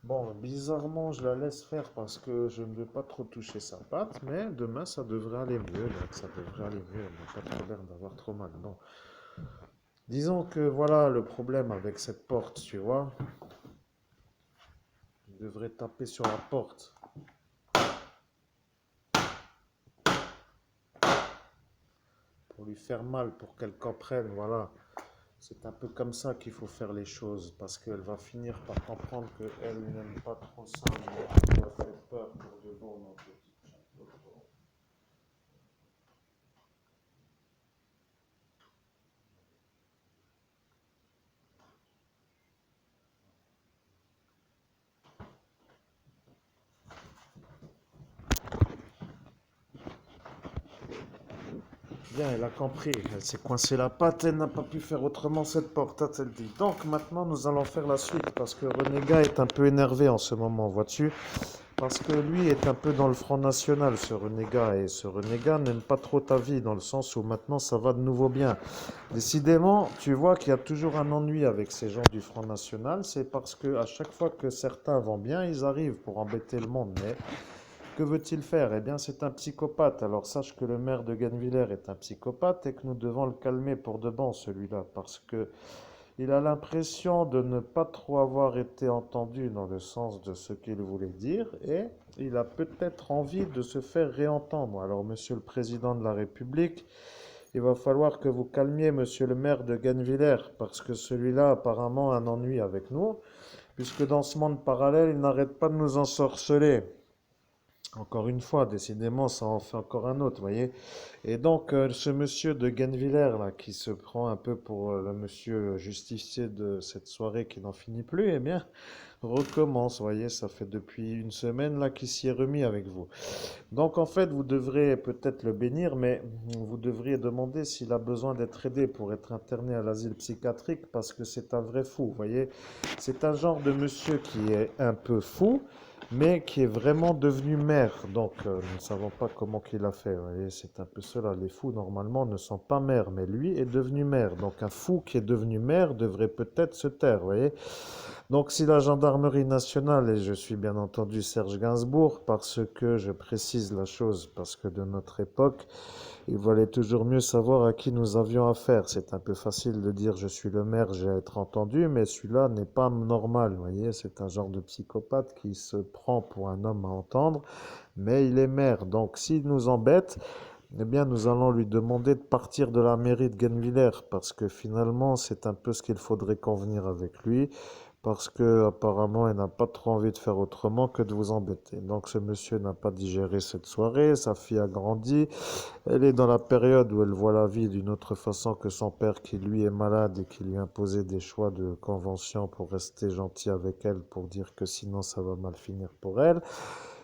S1: Bon, bizarrement, je la laisse faire parce que je ne veux pas trop toucher sa patte, mais demain, ça devrait aller mieux. Donc, ça devrait aller mieux. Elle n'a pas trop l'air d'avoir trop mal. Bon, disons que voilà le problème avec cette porte, tu vois. Je devrais taper sur la porte pour lui faire mal, pour qu'elle comprenne. Voilà. C'est un peu comme ça qu'il faut faire les choses, parce qu'elle va finir par comprendre qu'elle n'aime pas trop ça, mais elle lui a fait peur pour de bon, mon petit chat. Bien, elle a compris, elle s'est coincée la patte, elle n'a pas pu faire autrement cette porte, a-t-elle dit. Donc maintenant, nous allons faire la suite, parce que Renégat est un peu énervé en ce moment, vois-tu. parce que lui est un peu dans le Front National, ce renégat, et ce renégat n'aime pas trop ta vie, dans le sens où maintenant ça va de nouveau bien. Décidément, tu vois qu'il y a toujours un ennui avec ces gens du Front National, c'est parce que à chaque fois que certains vont bien, ils arrivent pour embêter le monde. Mais que veut-il faire? Eh bien, c'est un psychopathe. Alors sache que le maire de Gennevilliers est un psychopathe et que nous devons le calmer pour de bon, celui-là, parce que il a l'impression de ne pas trop avoir été entendu dans le sens de ce qu'il voulait dire et il a peut-être envie de se faire réentendre. Alors, Monsieur le Président de la République, il va falloir que vous calmiez Monsieur le maire de Gennevilliers parce que celui-là apparemment a un ennui avec nous, puisque dans ce monde parallèle, il n'arrête pas de nous ensorceler. Encore une fois, décidément, ça en fait encore un autre, vous voyez. Et donc, ce monsieur de Gennevilliers, là, qui se prend un peu pour le monsieur justicier de cette soirée qui n'en finit plus, eh bien, recommence, vous voyez, ça fait depuis une semaine, là, qu'il s'y est remis avec vous. Donc, en fait, vous devrez peut-être le bénir, mais vous devriez demander s'il a besoin d'être aidé pour être interné à l'asile psychiatrique, parce que c'est un vrai fou, vous voyez. C'est un genre de monsieur qui est un peu fou, mais qui est vraiment devenu maire. Donc, nous ne savons pas comment qu'il a fait. Vous voyez, c'est un peu cela. Les fous, normalement, ne sont pas maires, mais lui est devenu maire. Donc, un fou qui est devenu maire devrait peut-être se taire. Vous voyez. Donc, si la gendarmerie nationale, et je suis bien entendu Serge Gainsbourg, parce que je précise la chose, parce que de notre époque, il valait toujours mieux savoir à qui nous avions affaire. C'est un peu facile de dire je suis le maire, j'ai à être entendu, mais celui-là n'est pas normal. Vous voyez, c'est un genre de psychopathe qui se prend pour un homme à entendre, mais il est maire. Donc s'il nous embête, eh bien nous allons lui demander de partir de la mairie de Gennevilliers, parce que finalement c'est un peu ce qu'il faudrait convenir avec lui parce que apparemment il n'a pas trop envie de faire autrement que de vous embêter. Donc ce monsieur n'a pas digéré cette soirée, sa fille a grandi, elle est dans la période où elle voit la vie d'une autre façon que son père qui lui est malade et qui lui imposait des choix de convention pour rester gentil avec elle, pour dire que sinon ça va mal finir pour elle.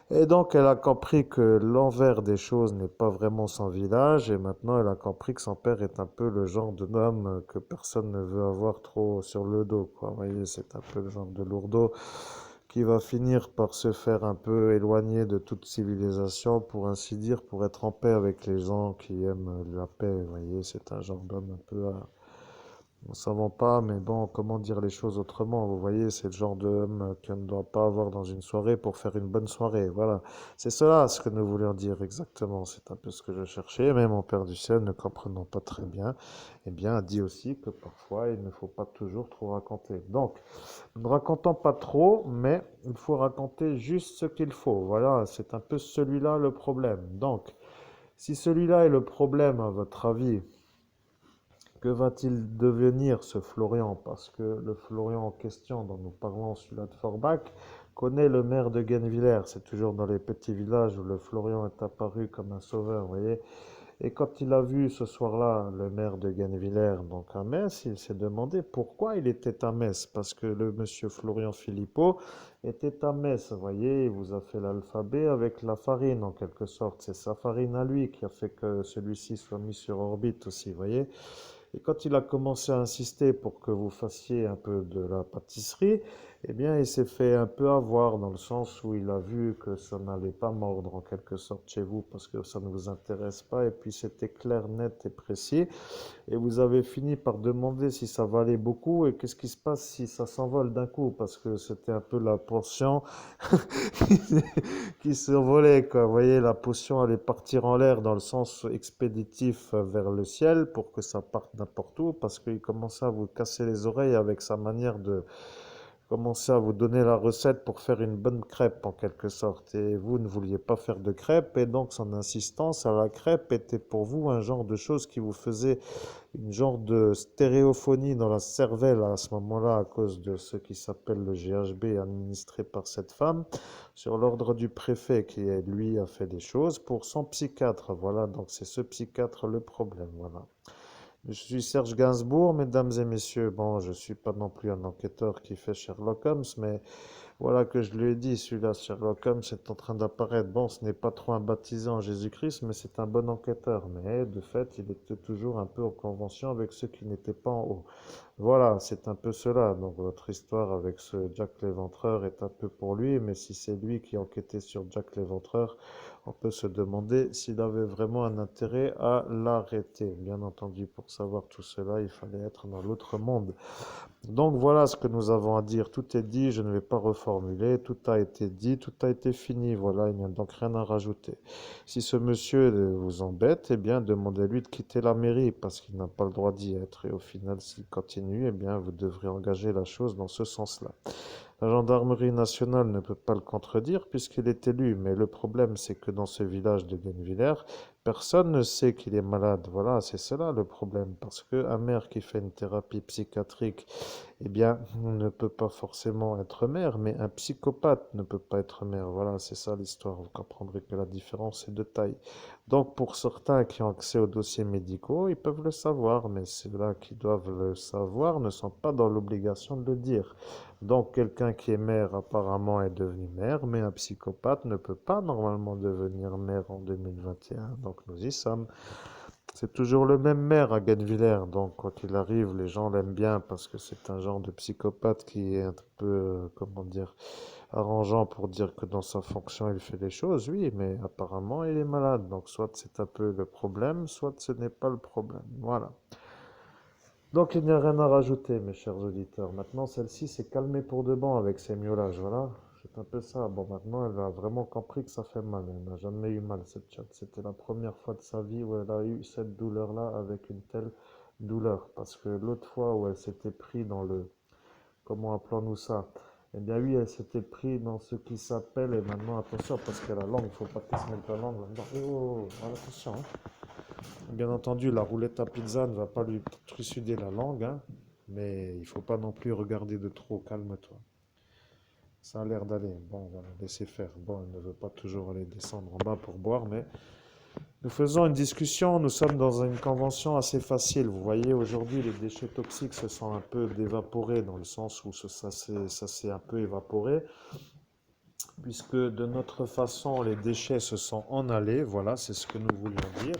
S1: Et donc elle a compris que l'envers des choses n'est pas vraiment son village et maintenant elle a compris que son père est un peu le genre de homme que personne ne veut avoir trop sur le dos, quoi. Vous voyez, c'est un peu le genre de lourdeau qui va finir par se faire un peu éloigner de toute civilisation, pour ainsi dire, pour être en paix avec les gens qui aiment la paix. Vous voyez, c'est un genre d'homme un peu nous ne savons pas, mais bon, comment dire les choses autrement? Vous voyez, c'est le genre d'homme qu'on ne doit pas avoir dans une soirée pour faire une bonne soirée. Voilà. C'est cela ce que nous voulions dire exactement. C'est un peu ce que je cherchais. Mais mon Père du ciel, ne comprenant pas très bien, eh bien, a dit aussi que parfois, il ne faut pas toujours trop raconter. Donc, ne racontons pas trop, mais il faut raconter juste ce qu'il faut. Voilà, c'est un peu celui-là le problème. Donc, si celui-là est le problème, à votre avis, que va-t-il devenir ce Florian? Parce que le Florian en question dont nous parlons, celui-là de Forbach, connaît le maire de Gennevilliers. C'est toujours dans les petits villages où le Florian est apparu comme un sauveur, vous voyez. Et quand il a vu ce soir-là le maire de Gennevilliers, donc à Metz, il s'est demandé pourquoi il était à Metz. Parce que le monsieur Florian Philippot était à Metz, vous voyez, il vous a fait l'alphabet avec la farine en quelque sorte. C'est sa farine à lui qui a fait que celui-ci soit mis sur orbite aussi, vous voyez. Et quand il a commencé à insister pour que vous fassiez un peu de la pâtisserie, eh bien, il s'est fait un peu avoir dans le sens où il a vu que ça n'allait pas mordre en quelque sorte chez vous parce que ça ne vous intéresse pas. Et puis c'était clair, net et précis. Et vous avez fini par demander si ça valait beaucoup et qu'est-ce qui se passe si ça s'envole d'un coup parce que c'était un peu la portion qui s'envolait, quoi. Vous voyez, la potion allait partir en l'air dans le sens expéditif vers le ciel pour que ça parte n'importe où parce qu'il commençait à vous casser les oreilles avec sa manière de commencer à vous donner la recette pour faire une bonne crêpe en quelque sorte. Et vous ne vouliez pas faire de crêpe et donc son insistance à la crêpe était pour vous un genre de chose qui vous faisait une genre de stéréophonie dans la cervelle à ce moment-là à cause de ce qui s'appelle le GHB administré par cette femme sur l'ordre du préfet qui lui a fait des choses pour son psychiatre. Voilà, donc c'est ce psychiatre le problème. Voilà. Je suis Serge Gainsbourg, mesdames et messieurs. Bon, je ne suis pas non plus un enquêteur qui fait Sherlock Holmes, mais Voilà que je lui ai dit, celui-là, Sherlock Holmes est en train d'apparaître. Bon, ce n'est pas trop un baptisé en Jésus-Christ, mais c'est un bon enquêteur. Mais de fait, il était toujours un peu en convention avec ceux qui n'étaient pas en haut. Voilà, c'est un peu cela. Donc votre histoire avec ce Jack l'Éventreur est un peu pour lui, mais si c'est lui qui enquêtait sur Jack l'Éventreur, on peut se demander s'il avait vraiment un intérêt à l'arrêter. Bien entendu, pour savoir tout cela, il fallait être dans l'autre monde. Donc voilà ce que nous avons à dire. Tout est dit, je ne vais pas reformuler. Tout a été dit, tout a été fini. Voilà, il n'y a donc rien à rajouter. Si ce monsieur vous embête, eh bien, demandez-lui de quitter la mairie parce qu'il n'a pas le droit d'y être. Et au final, s'il continue, eh bien, vous devrez engager la chose dans ce sens-là. La gendarmerie nationale ne peut pas le contredire puisqu'il est élu, mais le problème c'est que dans ce village de Gennevilliers, personne ne sait qu'il est malade. Voilà, c'est cela le problème. Parce qu'un maire qui fait une thérapie psychiatrique, eh bien, on ne peut pas forcément être maire, mais un psychopathe ne peut pas être maire. Voilà, c'est ça l'histoire. Vous comprendrez que la différence est de taille. Donc, pour certains qui ont accès aux dossiers médicaux, ils peuvent le savoir, mais ceux-là qui doivent le savoir ne sont pas dans l'obligation de le dire. Donc, quelqu'un qui est maire apparemment est devenu maire, mais un psychopathe ne peut pas normalement devenir maire en 2021. Donc, nous y sommes. C'est toujours le même maire à Gennevilliers, donc quoi qu'il arrive, les gens l'aiment bien parce que c'est un genre de psychopathe qui est un peu, comment dire, arrangeant pour dire que dans sa fonction il fait les choses, oui, mais apparemment il est malade, donc soit c'est un peu le problème, soit ce n'est pas le problème. Voilà. Donc il n'y a rien à rajouter, mes chers auditeurs. Maintenant, celle-ci s'est calmée pour de bon avec ses miaulages, voilà. C'est un peu ça. Bon, maintenant, elle a vraiment compris que ça fait mal. Elle n'a jamais eu mal, cette chatte. C'était la première fois de sa vie où elle a eu cette douleur-là avec une telle douleur. Parce que l'autre fois où elle s'était pris dans le... Comment appelons-nous ça? Eh bien oui, elle s'était pris dans ce qui s'appelle... Et maintenant, attention, parce que la langue, il ne faut pas qu'elle se mette la langue là-dedans. Oh, attention, hein. Bien entendu, la roulette à pizza ne va pas lui trucider la langue, hein, mais il faut pas non plus regarder de trop. Calme-toi. Ça a l'air d'aller. Bon, voilà, laissez faire. Bon, elle ne veut pas toujours aller descendre en bas pour boire, mais nous faisons une discussion. Nous sommes dans une convention assez facile. Vous voyez, aujourd'hui, les déchets toxiques se sont un peu dévaporés dans le sens où ça s'est un peu évaporé puisque de notre façon, les déchets se sont en allés. Voilà, c'est ce que nous voulions dire.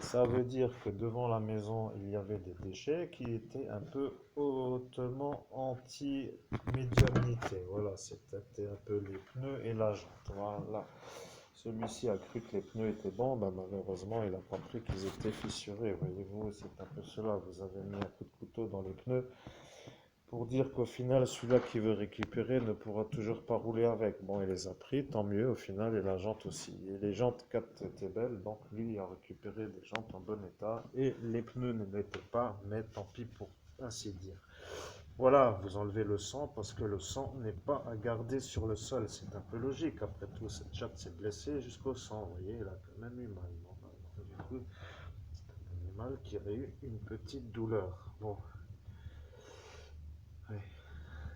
S1: Ça veut dire que devant la maison, il y avait des déchets qui étaient un peu hautement anti-médiumnité. Voilà, c'était un peu les pneus et la jante. Voilà. Celui-ci a cru que les pneus étaient bons, ben malheureusement, il n'a pas cru qu'ils étaient fissurés. Voyez-vous, c'est un peu cela. Vous avez mis un coup de couteau dans les pneus pour dire qu'au final, celui-là qui veut récupérer ne pourra toujours pas rouler avec. Bon, il les a pris, tant mieux, au final, et la jante aussi. Et les jantes 4 étaient belles, donc lui a récupéré des jantes en bon état, et les pneus ne l'étaient pas, mais tant pis pour ainsi dire. Voilà, vous enlevez le sang parce que le sang n'est pas à garder sur le sol. C'est un peu logique. Après tout, cette chatte s'est blessée jusqu'au sang. Vous voyez, elle a quand même eu mal. Bon, bah, du coup, c'est un animal qui a eu une petite douleur. Bon, ouais.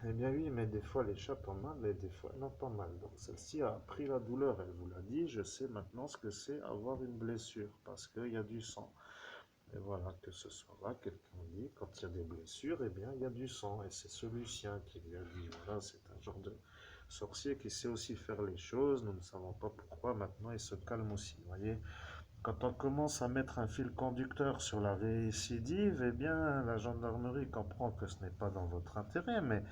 S1: Eh bien oui, mais des fois les chats ont mal et des fois elles n'ont pas mal. Donc celle-ci a appris la douleur, elle vous l'a dit, je sais maintenant ce que c'est avoir une blessure, parce qu'il y a du sang. Et voilà, que ce soit là, quelqu'un dit, quand il y a des blessures, eh bien il y a du sang. Et c'est ce Lucien qui lui a dit, voilà, c'est un genre de sorcier qui sait aussi faire les choses, nous ne savons pas pourquoi, maintenant il se calme aussi, vous voyez. Quand on commence à mettre un fil conducteur sur la récidive, eh bien, la gendarmerie comprend que ce n'est pas dans votre intérêt, mais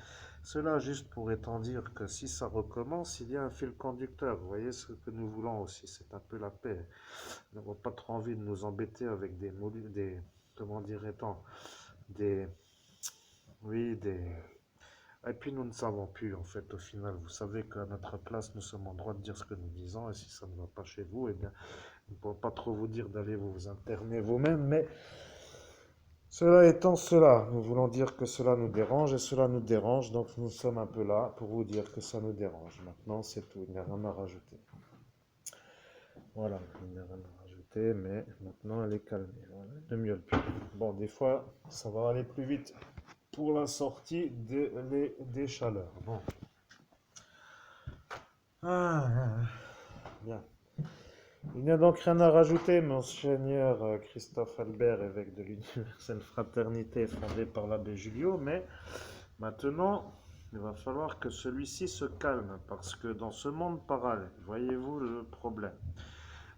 S1: cela juste pour étant dire que si ça recommence, il y a un fil conducteur. Vous voyez ce que nous voulons aussi, c'est un peu la paix. Nous n'avons pas trop envie de nous embêter avec des comment dirait-on, des, oui, des, et puis nous ne savons plus, en fait, au final. Vous savez qu'à notre place, nous sommes en droit de dire ce que nous disons, et si ça ne va pas chez vous, eh bien, je ne pourrais pas trop vous dire d'aller vous interner vous-même, mais cela étant cela, nous voulons dire que cela nous dérange, et cela nous dérange, donc nous sommes un peu là pour vous dire que ça nous dérange. Maintenant, c'est tout, il n'y a rien à rajouter. Voilà, il n'y a rien à rajouter, mais maintenant elle est calmée. Voilà, elle ne miaule plus. Bon, des fois, ça va aller plus vite pour la sortie des chaleurs. Bon. Bien. Il n'y a donc rien à rajouter, monseigneur Christophe Albert, évêque de l'Universelle Fraternité fondée par l'abbé Julio, mais maintenant, il va falloir que celui-ci se calme, parce que dans ce monde parallèle, voyez-vous le problème?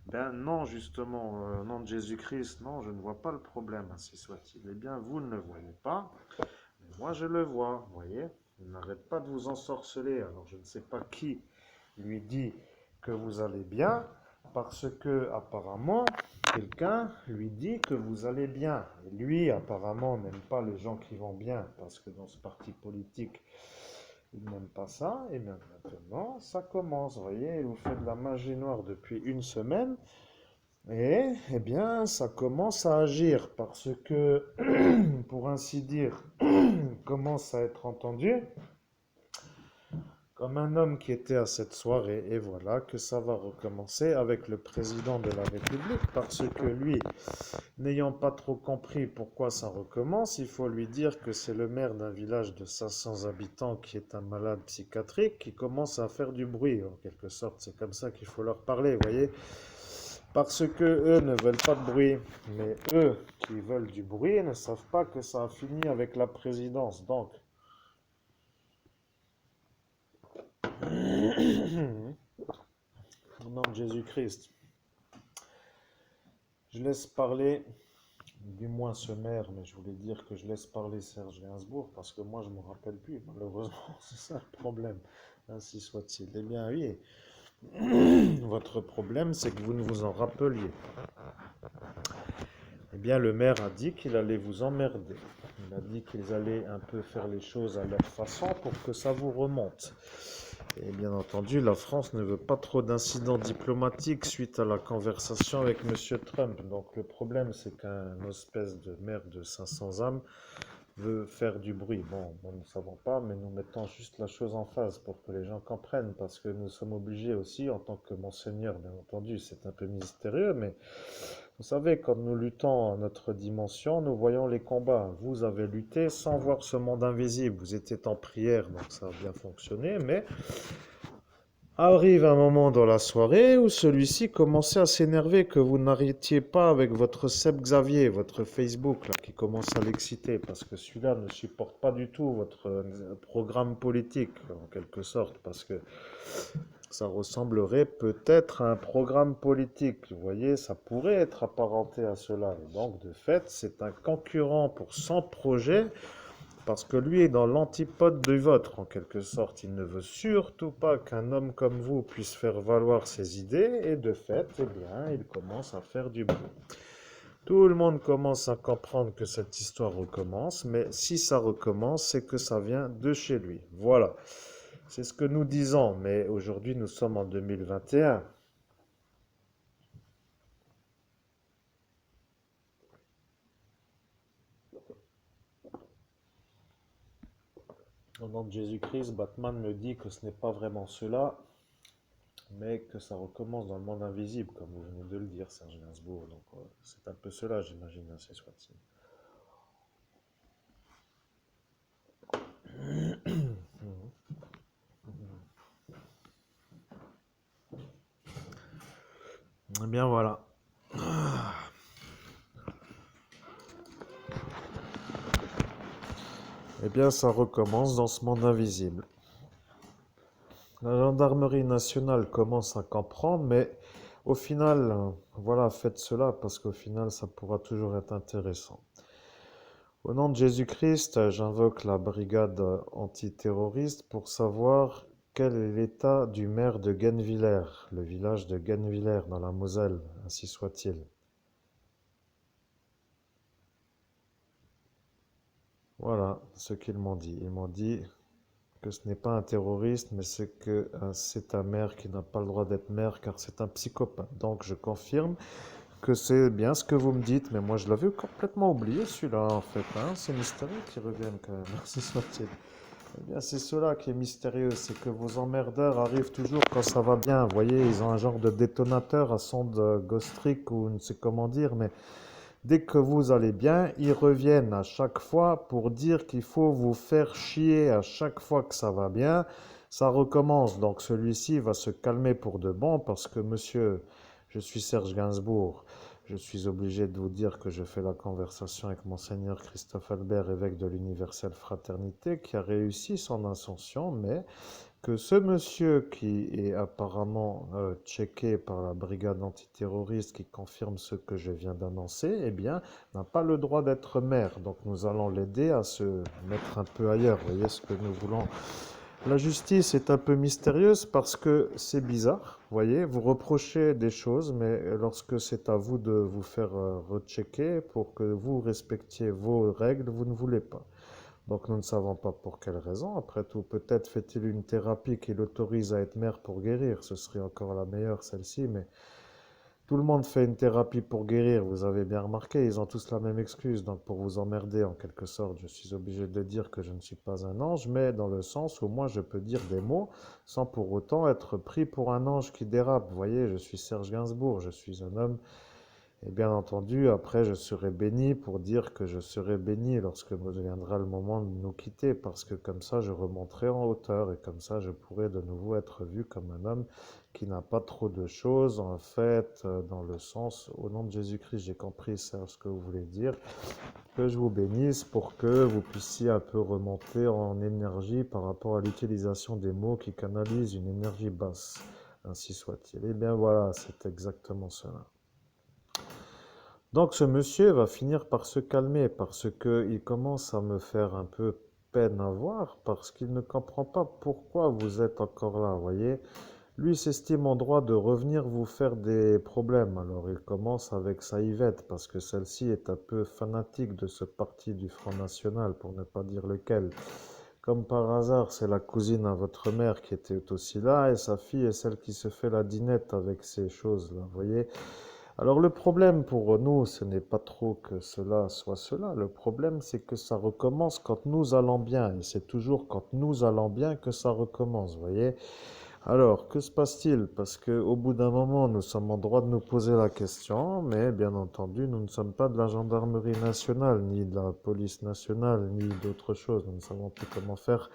S1: Ben non, justement, au nom de Jésus-Christ, non, je ne vois pas le problème, ainsi soit-il. Eh bien, vous ne le voyez pas, mais moi je le vois, voyez? Il n'arrête pas de vous ensorceler, alors je ne sais pas qui lui dit que vous allez bien, parce que apparemment, quelqu'un lui dit que vous allez bien. Et lui, apparemment, n'aime pas les gens qui vont bien, parce que dans ce parti politique, il n'aime pas ça. Et bien maintenant, ça commence, vous voyez, il vous fait de la magie noire depuis une semaine, et eh bien, ça commence à agir, parce que, pour ainsi dire, il commence à être entendu comme un homme qui était à cette soirée, et voilà que ça va recommencer avec le président de la République, parce que lui, n'ayant pas trop compris pourquoi ça recommence, il faut lui dire que c'est le maire d'un village de 500 habitants qui est un malade psychiatrique qui commence à faire du bruit, en quelque sorte. C'est comme ça qu'il faut leur parler, vous voyez, parce que eux ne veulent pas de bruit, mais eux qui veulent du bruit ne savent pas que ça a fini avec la présidence. Donc, au nom de Jésus-Christ, je laisse parler, du moins ce maire, mais je voulais dire que je laisse parler Serge Gainsbourg parce que moi je ne me rappelle plus, malheureusement, c'est ça le problème. Ainsi soit-il. Eh bien oui, votre problème c'est que vous ne vous en rappeliez. Eh bien le maire a dit qu'il allait vous emmerder. Il a dit qu'ils allaient un peu faire les choses à leur façon pour que ça vous remonte. Et bien entendu, la France ne veut pas trop d'incidents diplomatiques suite à la conversation avec M. Trump. Donc le problème, c'est qu'un espèce de maire de 500 âmes veut faire du bruit. Bon, nous ne savons pas, mais nous mettons juste la chose en phase pour que les gens comprennent, parce que nous sommes obligés aussi, en tant que monseigneur, bien entendu, c'est un peu mystérieux, mais vous savez, quand nous luttons à notre dimension, nous voyons les combats. Vous avez lutté sans voir ce monde invisible. Vous étiez en prière, donc ça a bien fonctionné, mais arrive un moment dans la soirée où celui-ci commençait à s'énerver que vous n'arrêtiez pas avec votre Seb Xavier, votre Facebook, là, qui commence à l'exciter, parce que celui-là ne supporte pas du tout votre programme politique, en quelque sorte, parce que ça ressemblerait peut-être à un programme politique. Vous voyez, ça pourrait être apparenté à cela. Et donc, de fait, c'est un concurrent pour son projet, parce que lui est dans l'antipode du vôtre, en quelque sorte. Il ne veut surtout pas qu'un homme comme vous puisse faire valoir ses idées, et de fait, eh bien, il commence à faire du bruit. Tout le monde commence à comprendre que cette histoire recommence, mais si ça recommence, c'est que ça vient de chez lui. Voilà. C'est ce que nous disons, mais aujourd'hui nous sommes en 2021. Au nom de Jésus-Christ, Batman me dit que ce n'est pas vraiment cela, mais que ça recommence dans le monde invisible, comme vous venez de le dire, Serge Gainsbourg. Donc c'est un peu cela, j'imagine, ainsi soit-il. Eh bien voilà. Eh bien ça recommence dans ce monde invisible. La gendarmerie nationale commence à comprendre, mais au final, voilà, faites cela parce qu'au final, ça pourra toujours être intéressant. Au nom de Jésus-Christ, j'invoque la brigade antiterroriste pour savoir quel est l'état du maire de Genvillers, le village de Genvillers dans la Moselle, ainsi soit-il. Voilà ce qu'ils m'ont dit. Ils m'ont dit que ce n'est pas un terroriste, mais c'est un maire qui n'a pas le droit d'être maire car c'est un psychopathe. Donc je confirme que c'est bien ce que vous me dites, mais moi je l'avais complètement oublié celui-là en fait. Hein. C'est mystérieux qu'ils reviennent quand même, merci soit-il. Eh bien c'est cela qui est mystérieux, c'est que vos emmerdeurs arrivent toujours quand ça va bien. Vous voyez, ils ont un genre de détonateur à sonde gaustrique ou ne sais comment dire, mais dès que vous allez bien, ils reviennent à chaque fois pour dire qu'il faut vous faire chier à chaque fois que ça va bien. Ça recommence, donc celui-ci va se calmer pour de bon parce que monsieur, je suis Serge Gainsbourg, Je suis obligé de vous dire que je fais la conversation avec Monseigneur Christophe Albert, évêque de l'Universelle Fraternité, qui a réussi son ascension, mais que ce monsieur qui est apparemment checké par la brigade antiterroriste qui confirme ce que je viens d'annoncer, eh bien, n'a pas le droit d'être maire. Donc nous allons l'aider à se mettre un peu ailleurs. Vous voyez ce que nous voulons. La justice est un peu mystérieuse parce que c'est bizarre. Vous voyez, vous reprochez des choses, mais lorsque c'est à vous de vous faire rechecker pour que vous respectiez vos règles, vous ne voulez pas. Donc nous ne savons pas pour quelle raison. Après tout, peut-être fait-il une thérapie qui l'autorise à être maire pour guérir. Ce serait encore la meilleure, celle-ci. Mais tout le monde fait une thérapie pour guérir. Vous avez bien remarqué, ils ont tous la même excuse. Donc pour vous emmerder, en quelque sorte, je suis obligé de dire que je ne suis pas un ange, mais dans le sens où moi je peux dire des mots sans pour autant être pris pour un ange qui dérape. Vous voyez, je suis Serge Gainsbourg, je suis un homme et bien entendu, après, je serai béni pour dire que je serai béni lorsque viendra le moment de nous quitter, parce que comme ça, je remonterai en hauteur et comme ça, je pourrai de nouveau être vu comme un homme qui n'a pas trop de choses, en fait, dans le sens, au nom de Jésus-Christ, j'ai compris, c'est ce que vous voulez dire, que je vous bénisse pour que vous puissiez un peu remonter en énergie par rapport à l'utilisation des mots qui canalisent une énergie basse. Ainsi soit-il. Et bien voilà, c'est exactement cela. Donc ce monsieur va finir par se calmer parce qu'il commence à me faire un peu peine à voir parce qu'il ne comprend pas pourquoi vous êtes encore là, voyez. Lui s'estime en droit de revenir vous faire des problèmes. Alors il commence avec sa Yvette parce que celle-ci est un peu fanatique de ce parti du Front National, pour ne pas dire lequel. Comme par hasard, c'est la cousine à votre mère qui était aussi là et sa fille est celle qui se fait la dinette avec ces choses-là, vous voyez. Alors le problème pour nous, ce n'est pas trop que cela soit cela. Le problème, c'est que ça recommence quand nous allons bien. Et c'est toujours quand nous allons bien que ça recommence, vous voyez. Alors, que se passe-t-il? Parce qu'au bout d'un moment, nous sommes en droit de nous poser la question, mais bien entendu, nous ne sommes pas de la gendarmerie nationale, ni de la police nationale, ni d'autre chose. Nous ne savons plus comment faire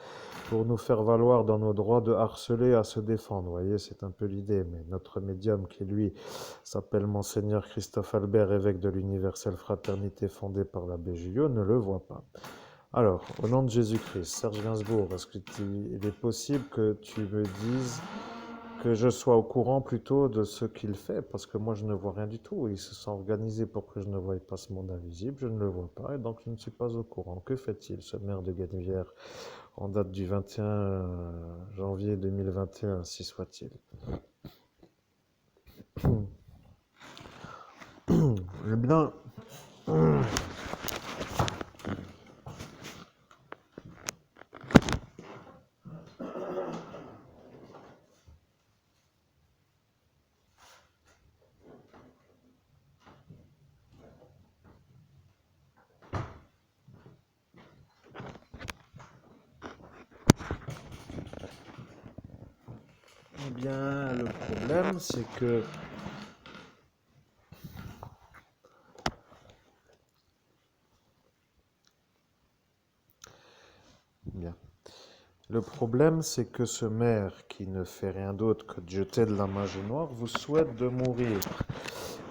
S1: pour nous faire valoir dans nos droits de harceler à se défendre. Vous voyez, c'est un peu l'idée. Mais notre médium, qui lui s'appelle Monseigneur Christophe Albert, évêque de l'Universelle Fraternité fondée par l'abbé Juliot, ne le voit pas. Alors, au nom de Jésus-Christ, Serge Gainsbourg, est-ce qu'il est possible que tu me dises que je sois au courant plutôt de ce qu'il fait? Parce que moi, je ne vois rien du tout. Ils se sont organisés pour que je ne voie pas ce monde invisible. Je ne le vois pas et donc je ne suis pas au courant. Que fait-il, ce maire de Guennevière, en date du 21 janvier 2021, si soit-il? Eh bien, le problème, c'est que bien. Le problème, c'est que ce maire, qui ne fait rien d'autre que de jeter de la magie noire, vous souhaite de mourir.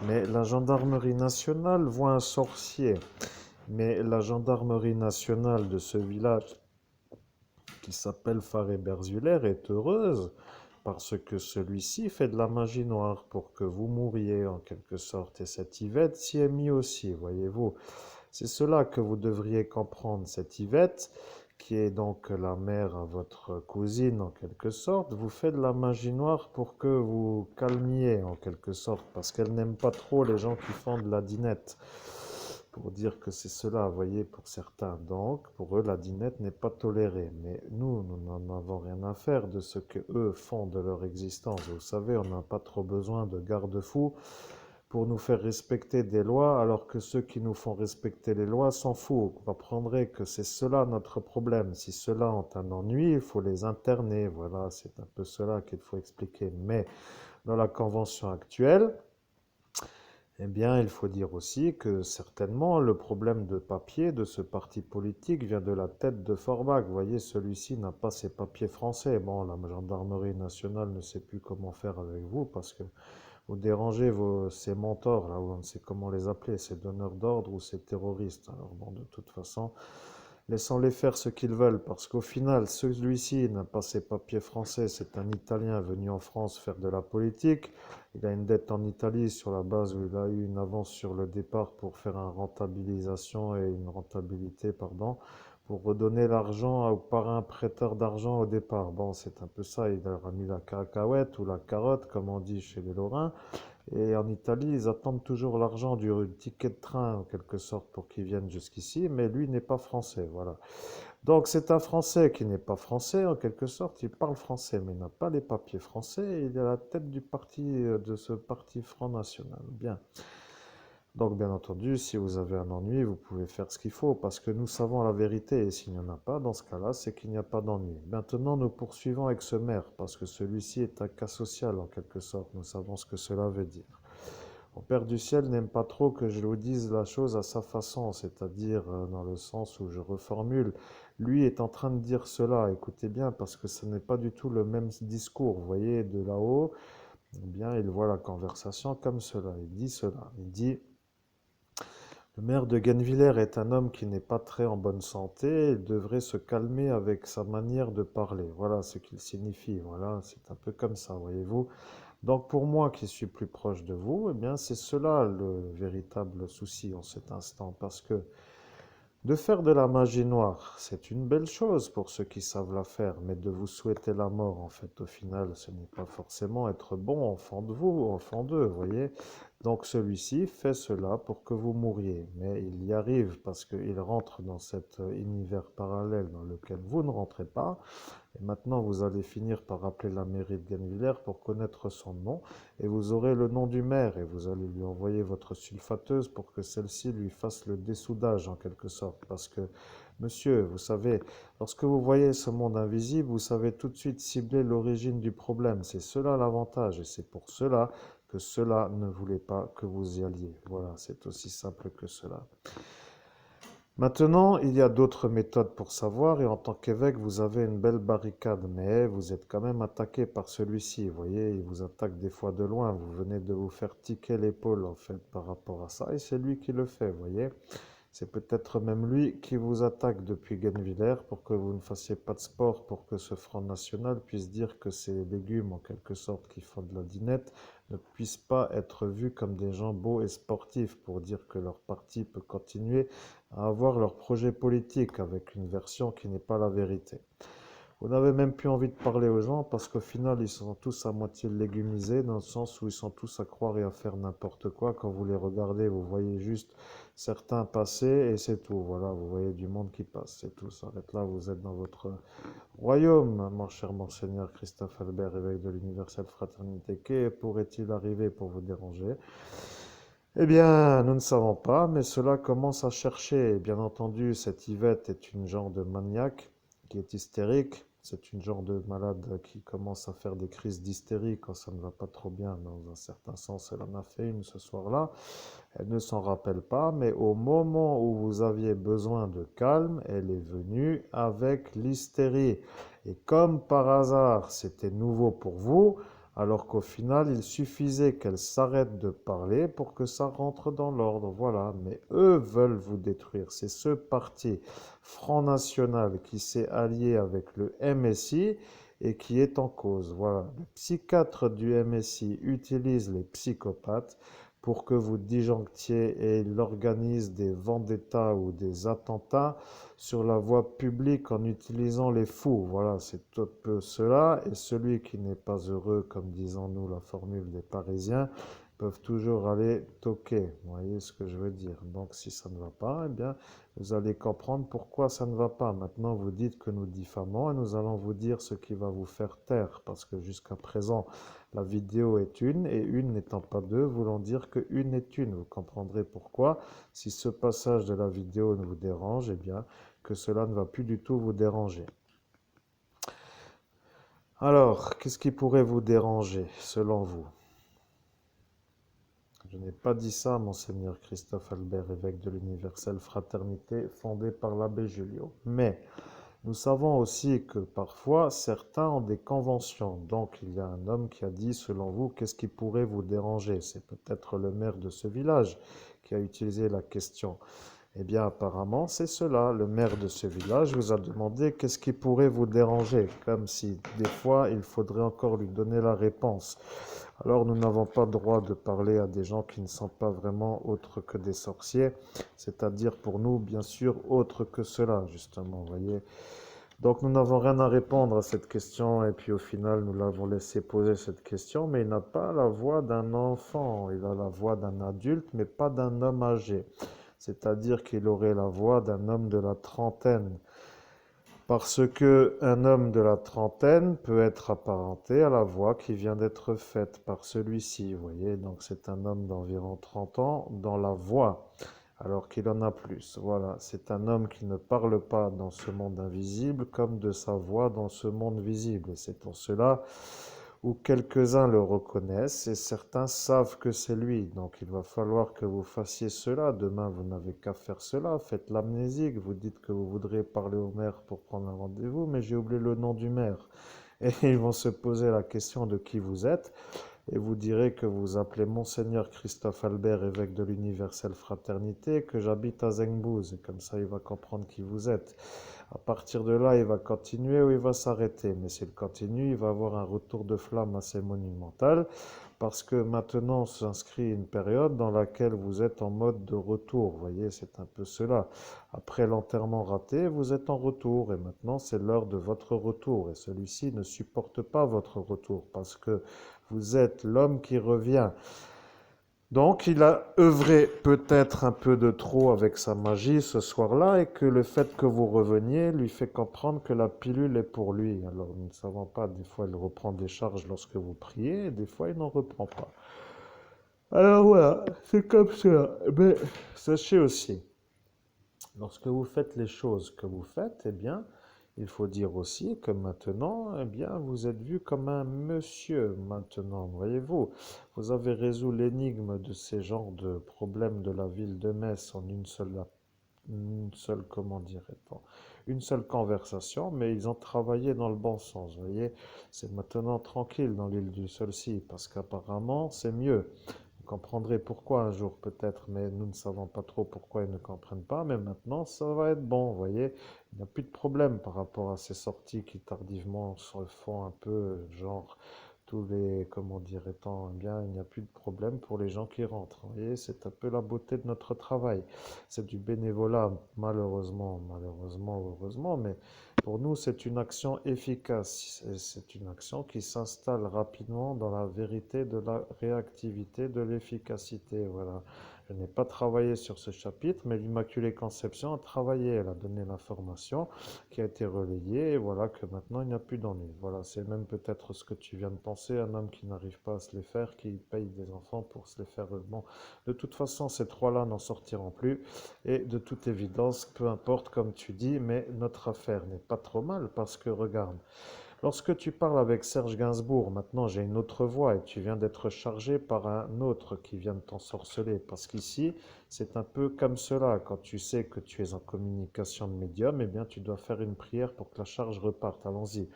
S1: Mais la gendarmerie nationale voit un sorcier. Mais la gendarmerie nationale de ce village, qui s'appelle Faré-Berzulaire, est heureuse parce que celui-ci fait de la magie noire pour que vous mouriez en quelque sorte. Et cette Yvette s'y est mise aussi, voyez-vous. C'est cela que vous devriez comprendre. Cette Yvette, qui est donc la mère à votre cousine en quelque sorte, vous fait de la magie noire pour que vous calmiez en quelque sorte, parce qu'elle n'aime pas trop les gens qui font de la dinette. Pour dire que c'est cela, vous voyez, pour certains. Donc, pour eux, la dinette n'est pas tolérée. Mais nous n'en avons rien à faire de ce que eux font de leur existence. Vous savez, on n'a pas trop besoin de garde-fous pour nous faire respecter des lois, alors que ceux qui nous font respecter les lois s'en foutent. Vous comprendrez que c'est cela notre problème. Si ceux-là ont un ennui, il faut les interner. Voilà, c'est un peu cela qu'il faut expliquer. Mais dans la convention actuelle, eh bien, il faut dire aussi que certainement le problème de papier de ce parti politique vient de la tête de Forbach. Vous voyez, celui-ci n'a pas ses papiers français. Bon, la gendarmerie nationale ne sait plus comment faire avec vous parce que Vous dérangez ces mentors, là, ou on ne sait comment les appeler, ces donneurs d'ordre ou ces terroristes. Alors bon, de toute façon, laissons-les faire ce qu'ils veulent, parce qu'au final, celui-ci n'a pas ses papiers français, c'est un Italien venu en France faire de la politique. Il a une dette en Italie sur la base où il a eu une avance sur le départ pour faire une rentabilisation et une rentabilité, pardon, pour redonner l'argent au parrain prêteur d'argent au départ. Bon, c'est un peu ça, il leur a mis la cacahuète ou la carotte, comme on dit chez les Lorrains. Et en Italie, ils attendent toujours l'argent du ticket de train, en quelque sorte, pour qu'ils viennent jusqu'ici, mais lui n'est pas français, voilà. Donc c'est un Français qui n'est pas français, en quelque sorte, il parle français, mais n'a pas les papiers français, et il est à la tête du parti, de ce parti Front National. Bien. Donc bien entendu, si vous avez un ennui, vous pouvez faire ce qu'il faut, parce que nous savons la vérité, et s'il n'y en a pas, dans ce cas-là, c'est qu'il n'y a pas d'ennui. Maintenant, nous poursuivons avec ce maire, parce que celui-ci est un cas social, en quelque sorte, nous savons ce que cela veut dire. Mon Père du ciel n'aime pas trop que je vous dise la chose à sa façon, c'est-à-dire dans le sens où je reformule. Lui est en train de dire cela, écoutez bien, parce que ce n'est pas du tout le même discours. Vous voyez, de là-haut, eh bien, il voit la conversation comme cela. Il dit cela. Il dit, le maire de Gennevilliers est un homme qui n'est pas très en bonne santé. Il devrait se calmer avec sa manière de parler. Voilà ce qu'il signifie. Voilà, c'est un peu comme ça, voyez-vous. Donc pour moi qui suis plus proche de vous, eh bien c'est cela le véritable souci en cet instant, parce que de faire de la magie noire, c'est une belle chose pour ceux qui savent la faire, mais de vous souhaiter la mort, en fait, au final, ce n'est pas forcément être bon enfant de vous, enfant d'eux, voyez. Donc celui-ci fait cela pour que vous mouriez, mais il y arrive parce qu'il rentre dans cet univers parallèle dans lequel vous ne rentrez pas, et maintenant, vous allez finir par appeler la mairie de Gennevilliers pour connaître son nom. Et vous aurez le nom du maire et vous allez lui envoyer votre sulfateuse pour que celle-ci lui fasse le dessoudage en quelque sorte. Parce que, monsieur, vous savez, lorsque vous voyez ce monde invisible, vous savez tout de suite cibler l'origine du problème. C'est cela l'avantage et c'est pour cela que cela ne voulait pas que vous y alliez. Voilà, c'est aussi simple que cela. Maintenant, il y a d'autres méthodes pour savoir, et en tant qu'évêque, vous avez une belle barricade, mais vous êtes quand même attaqué par celui-ci. Vous voyez, il vous attaque des fois de loin. Vous venez de vous faire tiquer l'épaule, en fait, par rapport à ça, et c'est lui qui le fait, vous voyez. C'est peut-être même lui qui vous attaque depuis Gennevilliers pour que vous ne fassiez pas de sport, pour que ce Front National puisse dire que ces légumes, en quelque sorte, qui font de la dinette, ne puissent pas être vus comme des gens beaux et sportifs, pour dire que leur parti peut continuer à avoir leur projet politique avec une version qui n'est pas la vérité. Vous n'avez même plus envie de parler aux gens parce qu'au final, ils sont tous à moitié légumisés dans le sens où ils sont tous à croire et à faire n'importe quoi. Quand vous les regardez, vous voyez juste certains passer et c'est tout. Voilà, vous voyez du monde qui passe, c'est tout. Ça arrête là, vous êtes dans votre royaume, mon cher monseigneur Christophe Albert, évêque de l'Universelle Fraternité. Que pourrait-il arriver pour vous déranger? Eh bien, nous ne savons pas, mais cela commence à chercher. Bien entendu, cette Yvette est une genre de maniaque qui est hystérique. C'est une genre de malade qui commence à faire des crises d'hystérie quand ça ne va pas trop bien. Dans un certain sens, elle en a fait une ce soir-là. Elle ne s'en rappelle pas, mais au moment où vous aviez besoin de calme, elle est venue avec l'hystérie. Et comme par hasard, c'était nouveau pour vous, alors qu'au final, il suffisait qu'elle s'arrête de parler pour que ça rentre dans l'ordre. Voilà, mais eux veulent vous détruire. C'est ce parti Front National qui s'est allié avec le MSI et qui est en cause. Voilà, les psychiatres du MSI utilisent les psychopathes pour que vous disjonctiez et il organise des vendettas ou des attentats sur la voie publique en utilisant les fous. Voilà, c'est un peu cela. Et celui qui n'est pas heureux, comme disons-nous la formule des Parisiens, peuvent toujours aller toquer. Vous voyez ce que je veux dire. Donc si ça ne va pas, eh bien, vous allez comprendre pourquoi ça ne va pas. Maintenant, vous dites que nous diffamons et nous allons vous dire ce qui va vous faire taire. Parce que jusqu'à présent, la vidéo est une et une n'étant pas deux, voulant dire que une est une. Vous comprendrez pourquoi. Si ce passage de la vidéo ne vous dérange, eh bien, que cela ne va plus du tout vous déranger. Alors, qu'est-ce qui pourrait vous déranger, selon vous? Je n'ai pas dit ça, monseigneur Christophe Albert, évêque de l'Universelle Fraternité, fondée par l'abbé Julio. Mais Nous savons aussi que parfois certains ont des conventions. Donc il y a un homme qui a dit, selon vous, qu'est-ce qui pourrait vous déranger? C'est peut-être le maire de ce village qui a utilisé la question. Eh bien, apparemment, c'est cela. Le maire de ce village vous a demandé qu'est-ce qui pourrait vous déranger, comme si des fois il faudrait encore lui donner la réponse. Alors, nous n'avons pas le droit de parler à des gens qui ne sont pas vraiment autres que des sorciers, c'est-à-dire pour nous, bien sûr, autres que cela, justement, vous voyez. Donc, nous n'avons rien à répondre à cette question, et puis au final, nous l'avons laissé poser cette question, mais il n'a pas la voix d'un enfant, il a la voix d'un adulte, mais pas d'un homme âgé. C'est-à-dire qu'il aurait la voix d'un homme de la trentaine. Parce que un homme de la trentaine peut être apparenté à la voix qui vient d'être faite par celui-ci, vous voyez. Donc c'est un homme d'environ 30 ans dans la voix, alors qu'il en a plus. Voilà, c'est un homme qui ne parle pas dans ce monde invisible comme de sa voix dans ce monde visible. Et c'est en cela où quelques-uns le reconnaissent et certains savent que c'est lui. Donc il va falloir que vous fassiez cela. Demain, vous n'avez qu'à faire cela. Faites l'amnésique. Vous dites que vous voudriez parler au maire pour prendre un rendez-vous, mais j'ai oublié le nom du maire. Et ils vont se poser la question de qui vous êtes. Et vous direz que vous appelez Monseigneur Christophe Albert, évêque de l'Universelle Fraternité, que j'habite à Zengbouz. Et comme ça, il va comprendre qui vous êtes. À partir de là, il va continuer ou il va s'arrêter. Mais s'il continue, il va avoir un retour de flamme assez monumental parce que maintenant s'inscrit une période dans laquelle vous êtes en mode de retour. Vous voyez, c'est un peu cela. Après l'enterrement raté, vous êtes en retour et maintenant c'est l'heure de votre retour. Et celui-ci ne supporte pas votre retour parce que vous êtes l'homme qui revient. Donc, il a œuvré peut-être un peu de trop avec sa magie ce soir-là et que le fait que vous reveniez lui fait comprendre que la pilule est pour lui. Alors, nous ne savons pas, des fois il reprend des charges lorsque vous priez et des fois il n'en reprend pas. Alors voilà, c'est comme ça. Mais sachez aussi, lorsque vous faites les choses que vous faites, eh bien, il faut dire aussi que maintenant, eh bien, vous êtes vu comme un monsieur maintenant, voyez-vous. Vous avez résolu l'énigme de ces genres de problèmes de la ville de Metz en comment dirait-on, une seule conversation, mais ils ont travaillé dans le bon sens, vous voyez. C'est maintenant tranquille dans l'île du Saulcy, parce qu'apparemment, c'est mieux. Vous comprendrez pourquoi un jour peut-être, mais nous ne savons pas trop pourquoi ils ne comprennent pas. Mais maintenant, ça va être bon, vous voyez. Il n'y a plus de problème par rapport à ces sorties qui tardivement se font un peu genre tous les, comment dirait-on, eh bien, il n'y a plus de problème pour les gens qui rentrent. Vous voyez, c'est un peu la beauté de notre travail. C'est du bénévolat, malheureusement ou heureusement, mais pour nous, c'est une action efficace. C'est une action qui s'installe rapidement dans la vérité de la réactivité, de l'efficacité. Voilà. Je n'ai pas travaillé sur ce chapitre, mais l'Immaculée Conception a travaillé. Elle a donné l'information qui a été relayée. Et voilà que maintenant, il n'y a plus d'ennui. Voilà, c'est même peut-être ce que tu viens de penser. Un homme qui n'arrive pas à se les faire, qui paye des enfants pour se les faire. Bon, de toute façon, ces trois-là n'en sortiront plus. Et de toute évidence, peu importe comme tu dis, mais notre affaire n'est pas trop mal parce que regarde, lorsque tu parles avec Serge Gainsbourg, maintenant j'ai une autre voix et tu viens d'être chargé par un autre qui vient de t'ensorceler. Parce qu'ici, c'est un peu comme cela. Quand tu sais que tu es en communication de médium, eh bien tu dois faire une prière pour que la charge reparte. Allons-y.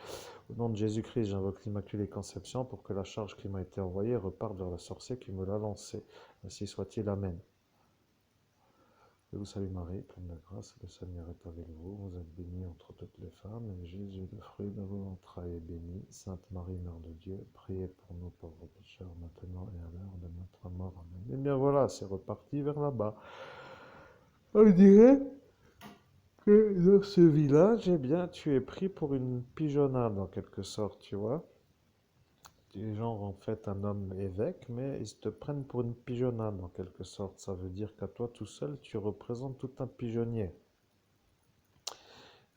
S1: Au nom de Jésus-Christ, j'invoque l'Immaculée Conception pour que la charge qui m'a été envoyée reparte vers le sorcier qui me l'a lancée. Ainsi soit-il. Amen. Je vous salue Marie, pleine de grâce, le Seigneur est avec vous. Vous êtes bénie entre toutes les femmes, et Jésus, le fruit de vos entrailles, est béni. Sainte Marie, Mère de Dieu, priez pour nous pauvres pécheurs, maintenant et à l'heure de notre mort. Amen. Et bien voilà, c'est reparti vers là-bas. On dirait que dans ce village, eh bien, tu es pris pour une pigeonnade en quelque sorte, tu vois. Tu es genre en fait un homme évêque, mais ils te prennent pour une pigeonnade en quelque sorte. Ça veut dire qu'à toi tout seul, tu représentes tout un pigeonnier.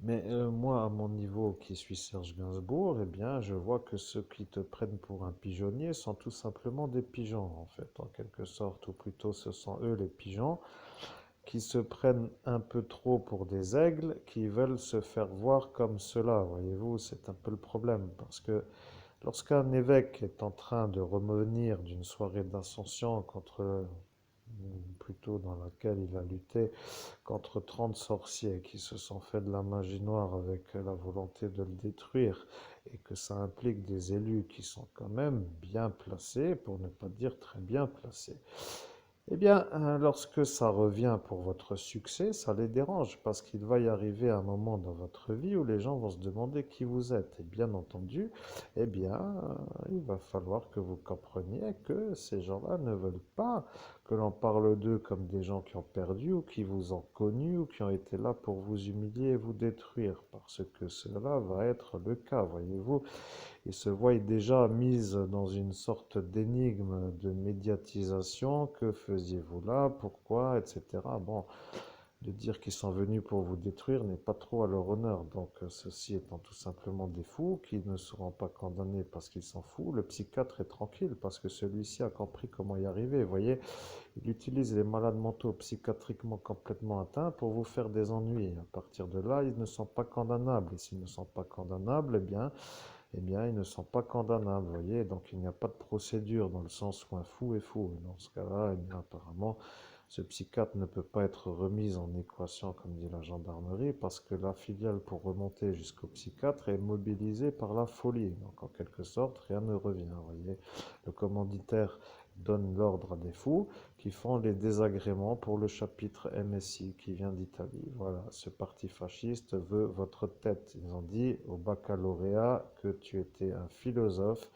S1: Mais moi, à mon niveau, qui suis Serge Gainsbourg, eh bien, je vois que ceux qui te prennent pour un pigeonnier sont tout simplement des pigeons, en fait, en quelque sorte, ou plutôt ce sont eux les pigeons qui se prennent un peu trop pour des aigles, qui veulent se faire voir comme cela. Voyez-vous, c'est un peu le problème, parce que lorsqu'un évêque est en train de revenir d'une soirée d'ascension contre plutôt dans laquelle il a lutté contre 30 sorciers qui se sont fait de la magie noire avec la volonté de le détruire, et que ça implique des élus qui sont quand même bien placés, pour ne pas dire très bien placés. Eh bien, lorsque ça revient pour votre succès, ça les dérange parce qu'il va y arriver un moment dans votre vie où les gens vont se demander qui vous êtes. Et bien entendu, eh bien, il va falloir que vous compreniez que ces gens-là ne veulent pas que l'on parle d'eux comme des gens qui ont perdu ou qui vous ont connu ou qui ont été là pour vous humilier et vous détruire, parce que cela va être le cas, voyez-vous. Ils se voient déjà mise dans une sorte d'énigme de médiatisation. Que faisiez-vous là? Pourquoi? Etc. Bon, de dire qu'ils sont venus pour vous détruire n'est pas trop à leur honneur. Donc, ceux-ci étant tout simplement des fous qui ne seront pas condamnés parce qu'ils sont fous, le psychiatre est tranquille parce que celui-ci a compris comment y arriver. Vous voyez, il utilise les malades mentaux psychiatriquement complètement atteints pour vous faire des ennuis. À partir de là, ils ne sont pas condamnables. Et s'ils ne sont pas condamnables, eh bien, ils ne sont pas condamnables, vous voyez, donc il n'y a pas de procédure dans le sens où un fou est fou. Et dans ce cas-là, eh bien, apparemment, ce psychiatre ne peut pas être remis en équation, comme dit la gendarmerie, parce que la filiale, pour remonter jusqu'au psychiatre, est mobilisée par la folie. Donc, en quelque sorte, rien ne revient, vous voyez. Le commanditaire donne l'ordre à des fous qui font les désagréments pour le chapitre MSI qui vient d'Italie. Voilà, ce parti fasciste veut votre tête. Ils ont dit au baccalauréat que tu étais un philosophe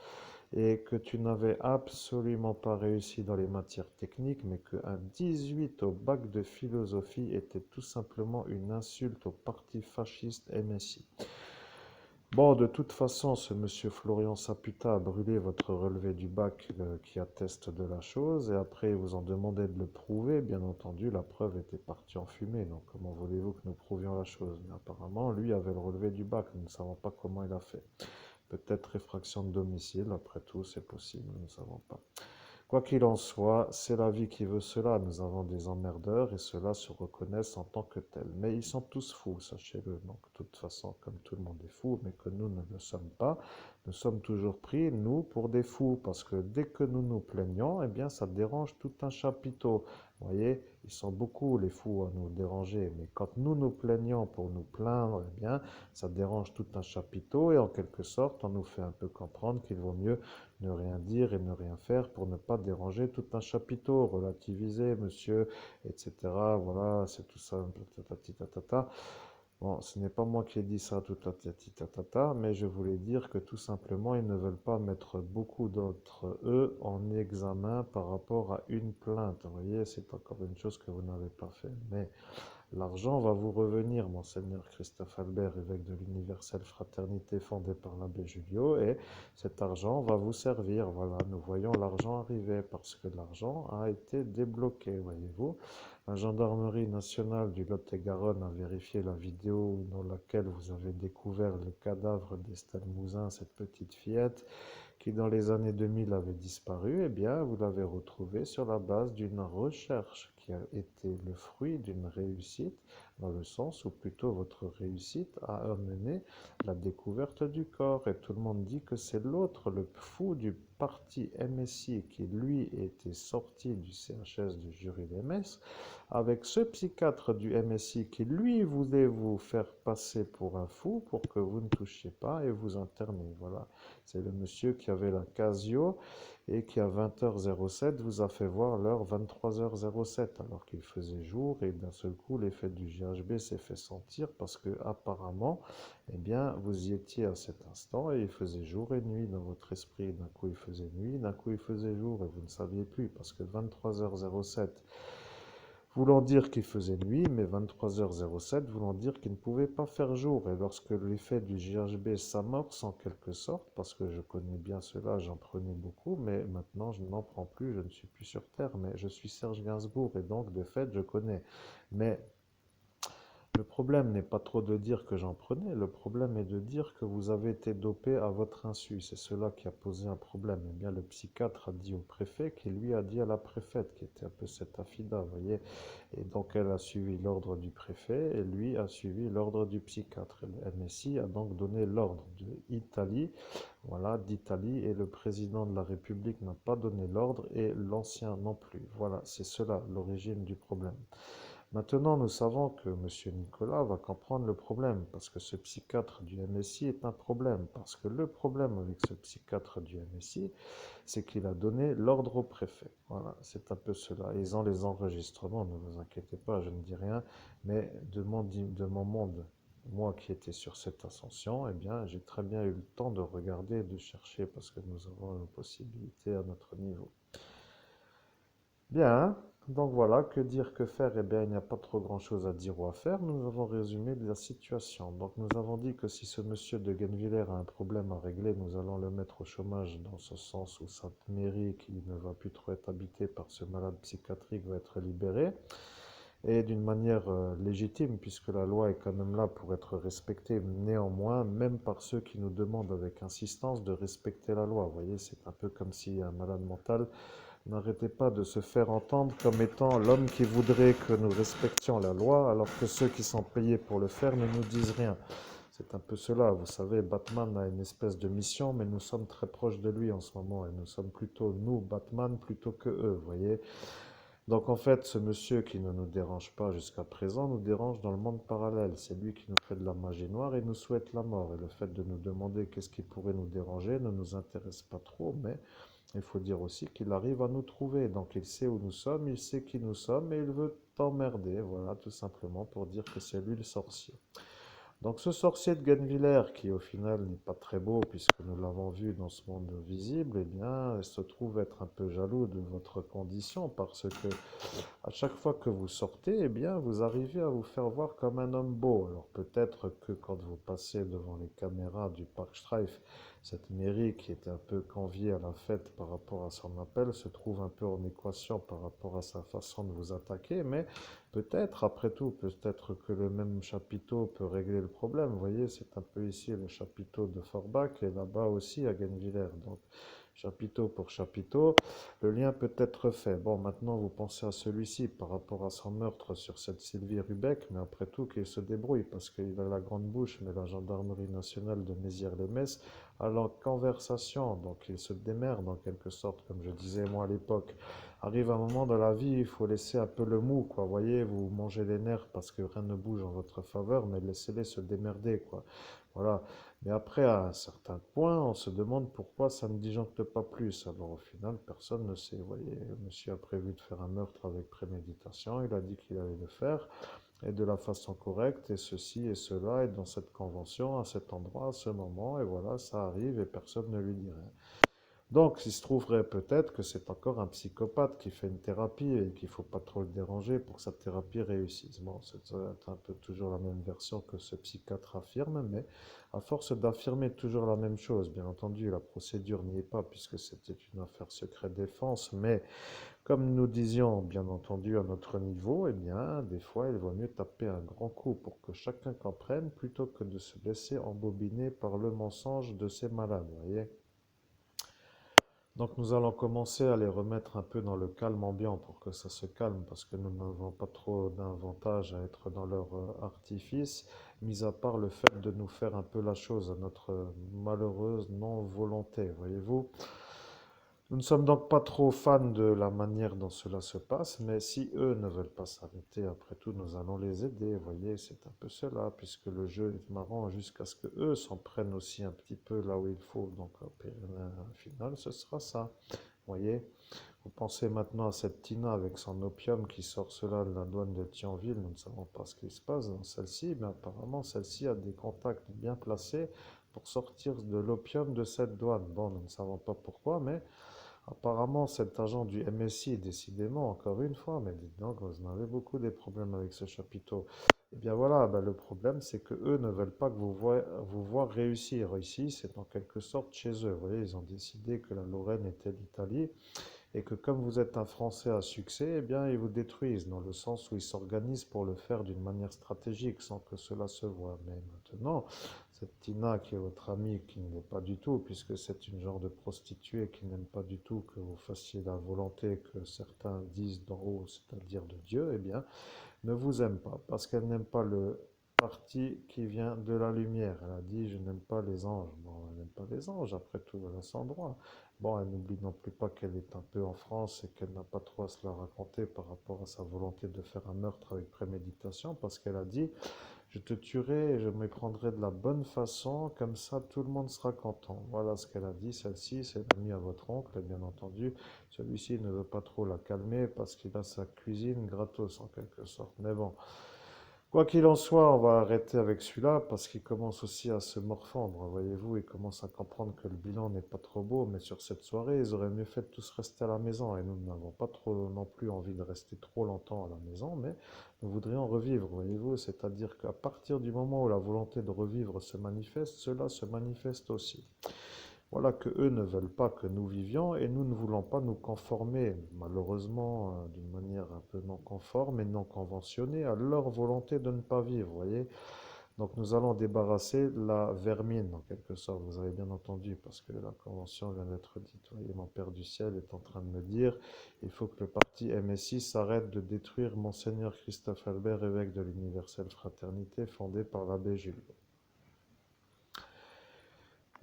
S1: et que tu n'avais absolument pas réussi dans les matières techniques, mais qu'un 18 au bac de philosophie était tout simplement une insulte au parti fasciste MSI. Bon, de toute façon, ce monsieur Florian Saputa a brûlé votre relevé du bac qui atteste de la chose, et après, ils vous ont demandé de le prouver. Bien entendu, la preuve était partie en fumée, donc comment voulez-vous que nous prouvions la chose? Mais apparemment, lui avait le relevé du bac, nous ne savons pas comment il a fait. Peut-être réfraction de domicile, après tout, c'est possible, nous ne savons pas. Quoi qu'il en soit, c'est la vie qui veut cela. Nous avons des emmerdeurs et ceux-là se reconnaissent en tant que tels. Mais ils sont tous fous, sachez-le. Donc, de toute façon, comme tout le monde est fou, mais que nous ne le sommes pas, nous sommes toujours pris, nous, pour des fous. Parce que dès que nous nous plaignons, eh bien, ça dérange tout un chapiteau. Vous voyez, ils sont beaucoup, les fous, à nous déranger. Mais quand nous nous plaignons pour nous plaindre, eh bien, ça dérange tout un chapiteau. Et en quelque sorte, on nous fait un peu comprendre qu'il vaut mieux ne rien dire et ne rien faire pour ne pas déranger tout un chapiteau, relativiser, monsieur, etc. Voilà, c'est tout ça, tatati tatata. Bon, ce n'est pas moi qui ai dit ça, tout tatati tatata, mais je voulais dire que tout simplement, ils ne veulent pas mettre beaucoup d'entre eux en examen par rapport à une plainte. Vous voyez, c'est encore une chose que vous n'avez pas fait. Mais l'argent va vous revenir, monseigneur Christophe Albert, évêque de l'Universelle Fraternité fondée par l'abbé Julio, et cet argent va vous servir. Voilà, nous voyons l'argent arriver parce que l'argent a été débloqué, voyez-vous. La gendarmerie nationale du Lot-et-Garonne a vérifié la vidéo dans laquelle vous avez découvert le cadavre d'Estelle Mouzin, cette petite fillette qui dans les années 2000 avait disparu. Eh bien, vous l'avez retrouvée sur la base d'une recherche qui a été le fruit d'une réussite, dans le sens où plutôt votre réussite a amené la découverte du corps. Et tout le monde dit que c'est l'autre, le fou du parti MSI, qui lui était sorti du CHS du jury d'MS, avec ce psychiatre du MSI qui lui voulait vous faire passer pour un fou pour que vous ne touchiez pas et vous interner. Voilà. C'est le monsieur qui avait la Casio et qui à 20h07 vous a fait voir l'heure 23h07 alors qu'il faisait jour, et d'un seul coup l'effet du GHB s'est fait sentir parce que apparemment eh bien vous y étiez à cet instant et il faisait jour et nuit dans votre esprit. D'un coup il faisait nuit, d'un coup il faisait jour et vous ne saviez plus parce que 23h07 voulant dire qu'il faisait nuit, mais 23h07 voulant dire qu'il ne pouvait pas faire jour. Et lorsque l'effet du GHB s'amorce en quelque sorte, parce que je connais bien cela, j'en prenais beaucoup, mais maintenant je n'en prends plus, je ne suis plus sur Terre, mais je suis Serge Gainsbourg, et donc de fait je connais. Mais Le problème n'est pas trop de dire que j'en prenais, le problème est de dire que vous avez été dopé à votre insu. C'est cela qui a posé un problème. Eh bien, le psychiatre a dit au préfet, qui lui a dit à la préfète, qui était un peu cette affida, vous voyez. Et donc, elle a suivi l'ordre du préfet et lui a suivi l'ordre du psychiatre. Et le MSI a donc donné l'ordre d'Italie, voilà, d'Italie, et le président de la République n'a pas donné l'ordre et l'ancien non plus. Voilà, c'est cela l'origine du problème. Maintenant, nous savons que M. Nicolas va comprendre le problème, parce que ce psychiatre du MSI est un problème. Parce que le problème avec ce psychiatre du MSI, c'est qu'il a donné l'ordre au préfet. Voilà, c'est un peu cela. Ils ont les enregistrements, ne vous inquiétez pas, je ne dis rien, mais de mon monde, moi qui étais sur cette ascension, eh bien, j'ai très bien eu le temps de regarder et de chercher, parce que nous avons une possibilité à notre niveau. Bien, donc voilà, que dire, que faire? Eh bien, il n'y a pas trop grand-chose à dire ou à faire. Nous avons résumé la situation. Donc, nous avons dit que si ce monsieur de Gennevilliers a un problème à régler, nous allons le mettre au chômage dans ce sens où sa mairie, qui ne va plus trop être habitée par ce malade psychiatrique, va être libérée. Et d'une manière légitime, puisque la loi est quand même là pour être respectée, néanmoins, même par ceux qui nous demandent avec insistance de respecter la loi. Vous voyez, c'est un peu comme si un malade mental n'arrêtez pas de se faire entendre comme étant l'homme qui voudrait que nous respections la loi, alors que ceux qui sont payés pour le faire ne nous disent rien. C'est un peu cela. Vous savez, Batman a une espèce de mission, mais nous sommes très proches de lui en ce moment, et nous sommes plutôt, nous, Batman, plutôt que eux, vous voyez. Donc en fait, ce monsieur qui ne nous dérange pas jusqu'à présent nous dérange dans le monde parallèle. C'est lui qui nous fait de la magie noire et nous souhaite la mort. Et le fait de nous demander qu'est-ce qui pourrait nous déranger ne nous intéresse pas trop, mais il faut dire aussi qu'il arrive à nous trouver. Donc il sait où nous sommes, il sait qui nous sommes et il veut t'emmerder. Voilà, tout simplement pour dire que c'est lui le sorcier. Donc ce sorcier de Gennevilliers, qui au final n'est pas très beau puisque nous l'avons vu dans ce monde visible, eh bien, se trouve être un peu jaloux de votre condition parce que à chaque fois que vous sortez, eh bien, vous arrivez à vous faire voir comme un homme beau. Alors peut-être que quand vous passez devant les caméras du Parc Streif, cette mairie qui était un peu conviée à la fête par rapport à son appel se trouve un peu en équation par rapport à sa façon de vous attaquer, mais peut-être, après tout, peut-être que le même chapiteau peut régler le problème. Vous voyez, c'est un peu ici le chapiteau de Forbach et là-bas aussi à Gennevilliers. Donc, chapiteau pour chapiteau, le lien peut être fait. Bon, maintenant, vous pensez à celui-ci par rapport à son meurtre sur cette Sylvie Rubec, mais après tout, qu'il se débrouille parce qu'il a la grande bouche, mais la gendarmerie nationale de Mézières-les-Messes a la conversation, donc il se démerde en quelque sorte, comme je disais moi à l'époque. Arrive un moment dans la vie, il faut laisser un peu le mou, quoi. Vous voyez, vous mangez les nerfs parce que rien ne bouge en votre faveur, mais laissez-les se démerder, quoi. Voilà. Mais après, à un certain point, on se demande pourquoi ça ne disjoncte pas plus. Alors au final, personne ne sait. Vous voyez, le monsieur a prévu de faire un meurtre avec préméditation, il a dit qu'il allait le faire, et de la façon correcte, et ceci et cela, et dans cette convention, à cet endroit, à ce moment, et voilà, ça arrive et personne ne lui dit rien. Donc, il se trouverait peut-être que c'est encore un psychopathe qui fait une thérapie et qu'il ne faut pas trop le déranger pour que sa thérapie réussisse. Bon, c'est un peu toujours la même version que ce psychiatre affirme, mais à force d'affirmer toujours la même chose, bien entendu, la procédure n'y est pas puisque c'était une affaire secret défense, mais comme nous disions, bien entendu, à notre niveau, eh bien, des fois, il vaut mieux taper un grand coup pour que chacun comprenne plutôt que de se laisser embobiner par le mensonge de ces malades, vous voyez. Donc nous allons commencer à les remettre un peu dans le calme ambiant pour que ça se calme parce que nous n'avons pas trop d'avantage à être dans leur artifice, mis à part le fait de nous faire un peu la chose à notre malheureuse non-volonté, voyez-vous. Nous ne sommes donc pas trop fans de la manière dont cela se passe, mais si eux ne veulent pas s'arrêter, après tout, nous allons les aider. Vous voyez, c'est un peu cela, puisque le jeu est marrant jusqu'à ce que eux s'en prennent aussi un petit peu là où il faut. Donc, au final, ce sera ça. Vous voyez, vous pensez maintenant à cette Tina avec son opium qui sort cela de la douane de Thionville. Nous ne savons pas ce qui se passe dans celle-ci, mais apparemment, celle-ci a des contacts bien placés pour sortir de l'opium de cette douane. Bon, nous ne savons pas pourquoi, mais apparemment, cet agent du MSI, décidément, encore une fois, mais dites donc, vous en avez beaucoup des problèmes avec ce chapiteau. Eh bien voilà, ben, le problème, c'est que eux ne veulent pas que vous voir réussir. Ici, c'est en quelque sorte chez eux. Vous voyez, ils ont décidé que la Lorraine était l'Italie et que comme vous êtes un Français à succès, eh bien, ils vous détruisent, dans le sens où ils s'organisent pour le faire d'une manière stratégique, sans que cela se voie. Mais maintenant, cette Tina qui est votre amie, qui ne l'est pas du tout, puisque c'est une genre de prostituée qui n'aime pas du tout que vous fassiez la volonté que certains disent d'en haut, c'est-à-dire de Dieu, eh bien, ne vous aime pas, parce qu'elle n'aime pas le parti qui vient de la lumière. Elle a dit, je n'aime pas les anges. Bon, elle n'aime pas les anges, après tout, elle a son droit. Bon, elle n'oublie non plus pas qu'elle est un peu en France et qu'elle n'a pas trop à se la raconter par rapport à sa volonté de faire un meurtre avec préméditation, parce qu'elle a dit, je te tuerai et je me prendrai de la bonne façon, comme ça tout le monde sera content. Voilà ce qu'elle a dit, celle-ci, c'est l'amie à votre oncle, et bien entendu. Celui-ci ne veut pas trop la calmer parce qu'il a sa cuisine gratos en quelque sorte. Mais bon, quoi qu'il en soit, on va arrêter avec celui-là parce qu'il commence aussi à se morfondre. Voyez-vous, il commence à comprendre que le bilan n'est pas trop beau, mais sur cette soirée, ils auraient mieux fait de tous rester à la maison. Et nous n'avons pas trop non plus envie de rester trop longtemps à la maison, mais nous voudrions revivre, voyez-vous. C'est-à-dire qu'à partir du moment où la volonté de revivre se manifeste, cela se manifeste aussi. Voilà que eux ne veulent pas que nous vivions et nous ne voulons pas nous conformer, malheureusement, d'une manière un peu non conforme et non conventionnée, à leur volonté de ne pas vivre, voyez. Donc nous allons débarrasser la vermine, en quelque sorte, vous avez bien entendu, parce que la convention vient d'être dite. Voyez, mon Père du ciel est en train de me dire, il faut que le parti MSI s'arrête de détruire Monseigneur Christophe Albert, évêque de l'Universelle Fraternité, fondé par l'abbé Julien.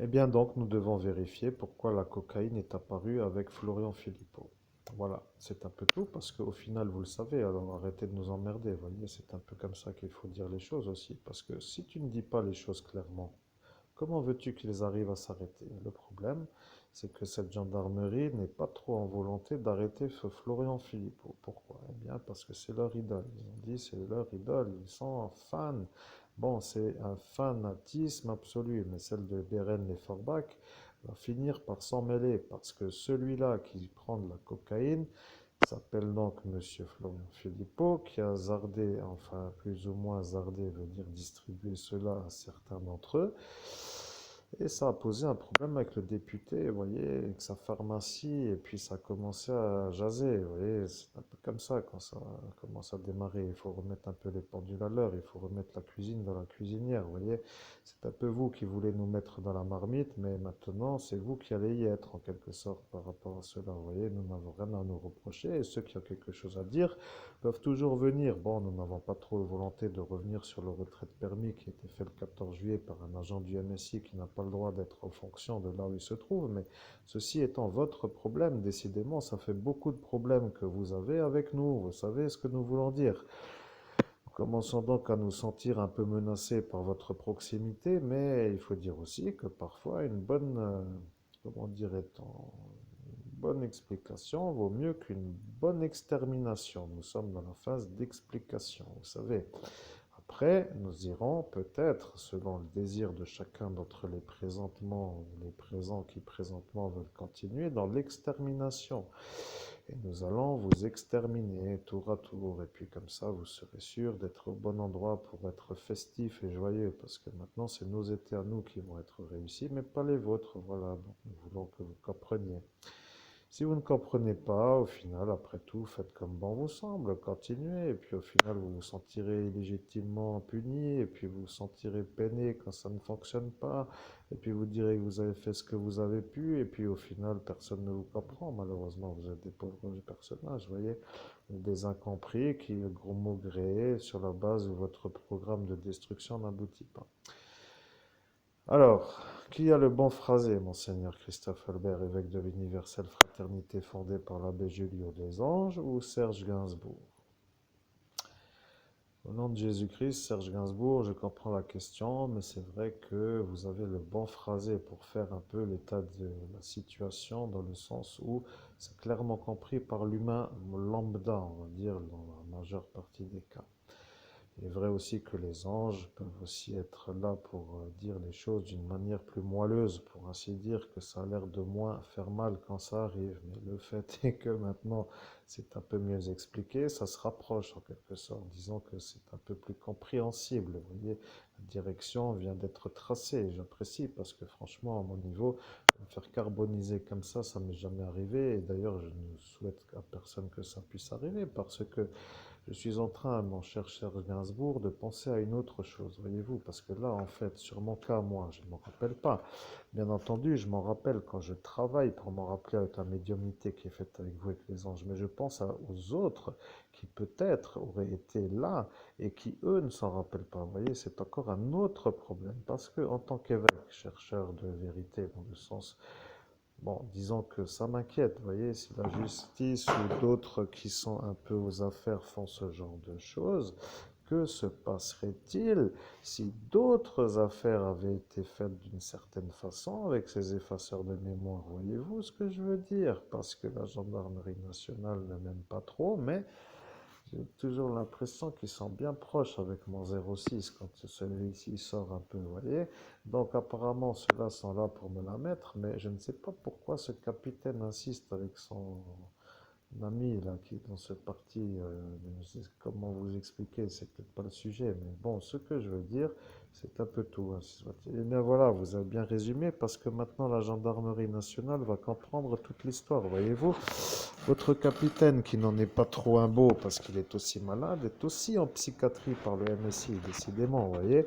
S1: Eh bien donc, nous devons vérifier pourquoi la cocaïne est apparue avec Florian Philippot. Voilà, c'est un peu tout, parce qu'au final, vous le savez, alors arrêtez de nous emmerder, voyez, c'est un peu comme ça qu'il faut dire les choses aussi, parce que si tu ne dis pas les choses clairement, comment veux-tu qu'ils arrivent à s'arrêter? Le problème, c'est que cette gendarmerie n'est pas trop en volonté d'arrêter ce Florian Philippot. Pourquoi? Eh bien, parce que c'est leur idole. Ils ont dit c'est leur idole, ils sont fans. Bon, c'est un fanatisme absolu, mais celle de Beren et Forbach va finir par s'en mêler, parce que celui-là qui prend de la cocaïne s'appelle donc Monsieur Florian Philippot, qui a zardé, enfin plus ou moins zardé, veut dire distribuer cela à certains d'entre eux. Et ça a posé un problème avec le député, vous voyez, avec sa pharmacie, et puis ça a commencé à jaser, vous voyez, c'est un peu comme ça quand ça commence à démarrer. Il faut remettre un peu les pendules à l'heure, il faut remettre la cuisine dans la cuisinière, vous voyez. C'est un peu vous qui voulez nous mettre dans la marmite, mais maintenant c'est vous qui allez y être en quelque sorte par rapport à cela, vous voyez. Nous n'avons rien à nous reprocher, et ceux qui ont quelque chose à dire peuvent toujours venir. Bon, nous n'avons pas trop de volonté de revenir sur le retrait de permis qui a été fait le 14 juillet par un agent du MSI qui n'a pas le droit d'être en fonction de là où il se trouve, mais ceci étant votre problème, décidément, ça fait beaucoup de problèmes que vous avez avec nous. Vous savez ce que nous voulons dire. Nous commençons donc à nous sentir un peu menacés par votre proximité, mais il faut dire aussi que parfois une bonne, comment dirait-on, une bonne explication vaut mieux qu'une bonne extermination. Nous sommes dans la phase d'explication, vous savez. Après, nous irons peut-être, selon le désir de chacun d'entre les présentement, les présents qui présentement veulent continuer, dans l'extermination. Et nous allons vous exterminer tour à tour. Et puis comme ça, vous serez sûr d'être au bon endroit pour être festif et joyeux. Parce que maintenant, c'est nos étés à nous qui vont être réussis, mais pas les vôtres. Voilà, donc nous voulons que vous compreniez. Si vous ne comprenez pas, au final, après tout, faites comme bon vous semble, continuez, et puis au final, vous vous sentirez illégitimement puni, et puis vous vous sentirez peiné quand ça ne fonctionne pas, et puis vous direz que vous avez fait ce que vous avez pu, et puis au final, personne ne vous comprend, malheureusement, vous êtes des pauvres personnages, vous voyez, des incompris qui, gros mots gréés, sur la base où votre programme de destruction n'aboutit pas. Alors, qui a le bon phrasé, Monseigneur Christophe Albert, évêque de l'Universelle Fraternité fondée par l'abbé Julio des Anges, ou Serge Gainsbourg? Au nom de Jésus-Christ, Serge Gainsbourg, je comprends la question, mais c'est vrai que vous avez le bon phrasé pour faire un peu l'état de la situation, dans le sens où c'est clairement compris par l'humain lambda, on va dire, dans la majeure partie des cas. Il est vrai aussi que les anges peuvent aussi être là pour dire les choses d'une manière plus moelleuse, pour ainsi dire, que ça a l'air de moins faire mal quand ça arrive. Mais le fait est que maintenant c'est un peu mieux expliqué, ça se rapproche en quelque sorte, disons que c'est un peu plus compréhensible. Vous voyez, la direction vient d'être tracée. J'apprécie parce que franchement, à mon niveau, me faire carboniser comme ça m'est jamais arrivé. Et d'ailleurs, je ne souhaite à personne que ça puisse arriver parce que je suis en train, mon cher Serge Gainsbourg, de penser à une autre chose, voyez-vous, parce que là, en fait, sur mon cas, moi, je ne m'en rappelle pas. Bien entendu, je m'en rappelle quand je travaille pour m'en rappeler avec la médiumnité qui est faite avec vous, avec les anges, mais je pense aux autres qui peut-être auraient été là et qui, eux, ne s'en rappellent pas. Vous voyez, c'est encore un autre problème, parce que en tant qu'évêque, chercheur de vérité, dans le sens bon, disons que ça m'inquiète, vous voyez, si la justice ou d'autres qui sont un peu aux affaires font ce genre de choses, que se passerait-il si d'autres affaires avaient été faites d'une certaine façon avec ces effaceurs de mémoire? Voyez-vous ce que je veux dire? Parce que la gendarmerie nationale ne m'aime pas trop, mais j'ai toujours l'impression qu'ils sont bien proches avec mon 06 quand celui-ci sort un peu, vous voyez. Donc apparemment ceux-là sont là pour me la mettre, mais je ne sais pas pourquoi ce capitaine insiste avec son ami là qui est dans ce parti. Je sais comment vous expliquer, c'est peut-être pas le sujet, mais bon, ce que je veux dire, c'est un peu tout, hein, Et bien voilà, vous avez bien résumé parce que maintenant la gendarmerie nationale va comprendre toute l'histoire, voyez-vous. Votre capitaine, qui n'en est pas trop un beau parce qu'il est aussi malade, est aussi en psychiatrie par le MSI, décidément, vous voyez.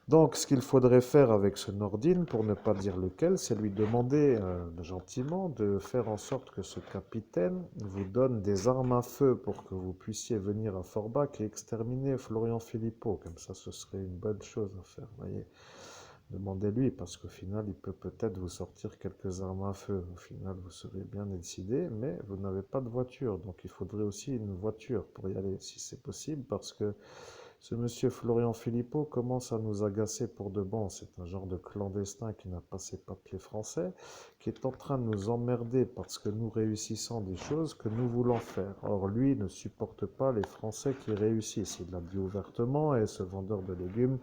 S1: Donc, ce qu'il faudrait faire avec ce Nordine, pour ne pas dire lequel, c'est lui demander gentiment de faire en sorte que ce capitaine vous donne des armes à feu pour que vous puissiez venir à Forbach et exterminer Florian Philippot. Comme ça, ce serait une bonne chose à faire, vous voyez. Demandez-lui, parce qu'au final, il peut peut-être vous sortir quelques armes à feu. Au final, vous serez bien décidé, mais vous n'avez pas de voiture. Donc, il faudrait aussi une voiture pour y aller, si c'est possible, parce que ce monsieur Florian Philippot commence à nous agacer pour de bon. C'est un genre de clandestin qui n'a pas ses papiers français, qui est en train de nous emmerder parce que nous réussissons des choses que nous voulons faire. Or, lui ne supporte pas les Français qui réussissent. Il l'a dit ouvertement et ce vendeur de légumes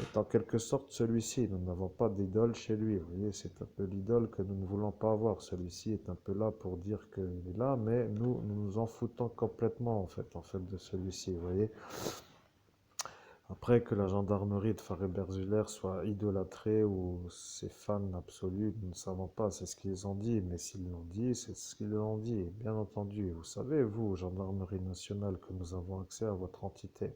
S1: est en quelque sorte celui-ci. Nous n'avons pas d'idole chez lui. Vous voyez, c'est un peu l'idole que nous ne voulons pas avoir. Celui-ci est un peu là pour dire qu'il est là, mais nous nous en foutons complètement en fait de celui-ci. Vous voyez. Après que la gendarmerie de Faré-Bergulaire soit idolâtrée ou ses fans absolus, nous ne savons pas, c'est ce qu'ils ont dit, mais s'ils l'ont dit, c'est ce qu'ils ont dit, bien entendu. Vous savez, vous, gendarmerie nationale, que nous avons accès à votre entité.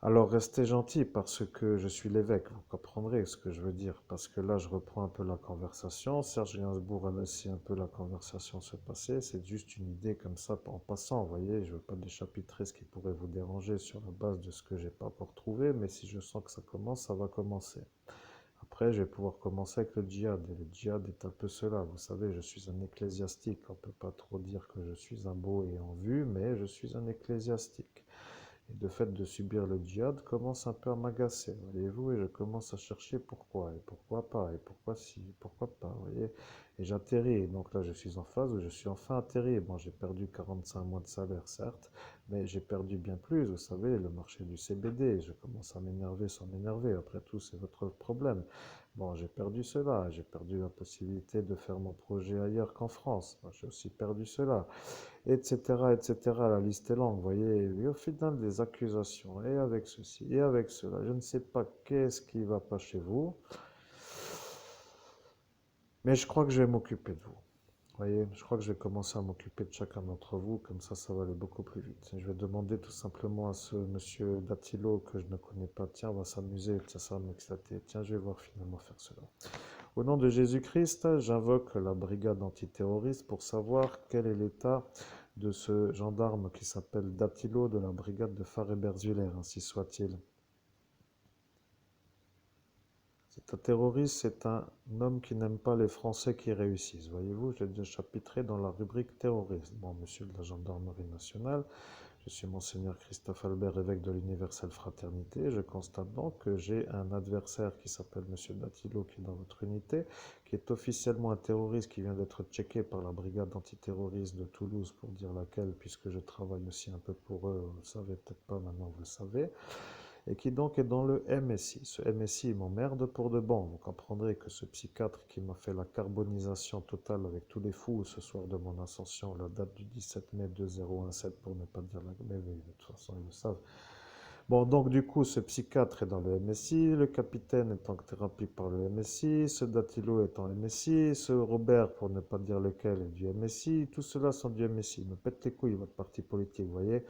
S1: Alors restez gentil parce que je suis l'évêque, vous comprendrez ce que je veux dire, parce que là je reprends un peu la conversation, Serge Gainsbourg a laissé un peu la conversation se passer, c'est juste une idée comme ça en passant, vous voyez, je ne veux pas déchapitrer ce qui pourrait vous déranger sur la base de ce que j'ai pas encore trouvé, mais si je sens que ça commence, ça va commencer. Après, je vais pouvoir commencer avec le djihad, et le djihad est un peu cela, vous savez, je suis un ecclésiastique, on ne peut pas trop dire que je suis un beau et en vue, mais je suis un ecclésiastique. Et le fait de subir le djihad commence un peu à m'agacer, voyez-vous, et je commence à chercher pourquoi, et pourquoi pas, et pourquoi si, pourquoi pas, vous voyez. Et j'atterris, et donc là je suis en phase où je suis enfin atterri. Bon, j'ai perdu 45 mois de salaire, certes, mais j'ai perdu bien plus, vous savez, le marché du CBD, je commence à m'énerver sans m'énerver, après tout c'est votre problème. Bon, j'ai perdu cela, j'ai perdu la possibilité de faire mon projet ailleurs qu'en France, j'ai aussi perdu cela etc., etc. La liste est longue, vous voyez. Et au final, des accusations, et avec ceci, et avec cela. Je ne sais pas qu'est-ce qui ne va pas chez vous, mais je crois que je vais m'occuper de vous. Vous voyez, je crois que je vais commencer à m'occuper de chacun d'entre vous, comme ça va aller beaucoup plus vite. Je vais demander tout simplement à ce monsieur Datilo que je ne connais pas, tiens, on va s'amuser, tiens, ça va m'exciter, tiens, je vais voir finalement faire cela. Au nom de Jésus-Christ, j'invoque la brigade antiterroriste pour savoir quel est l'état de ce gendarme qui s'appelle Datilo de la brigade de Faré-Bergulaire, ainsi soit-il. C'est un terroriste, c'est un homme qui n'aime pas les Français qui réussissent. Voyez-vous, j'ai déjà chapitré dans la rubrique terroriste. Bon, monsieur de la gendarmerie nationale, Je suis Monseigneur Christophe Albert, évêque de l'Universelle Fraternité. Je constate donc que j'ai un adversaire qui s'appelle Monsieur Dattilo, qui est dans votre unité, qui est officiellement un terroriste qui vient d'être checké par la brigade antiterroriste de Toulouse, pour dire laquelle, puisque je travaille aussi un peu pour eux, vous le savez peut-être pas, maintenant vous le savez, et qui donc est dans le MSI. Ce MSI m'emmerde pour de bon. Vous comprendrez que ce psychiatre qui m'a fait la carbonisation totale avec tous les fous ce soir de mon ascension, la date du 17 mai 2017 pour ne pas dire la... Mais oui, de toute façon, ils le savent. Bon, donc du coup, ce psychiatre est dans le MSI, le capitaine est en thérapie par le MSI, ce Dattilo est en MSI, ce Robert, pour ne pas dire lequel, est du MSI, tout cela sont du MSI. Me pète les couilles, votre parti politique, vous voyez.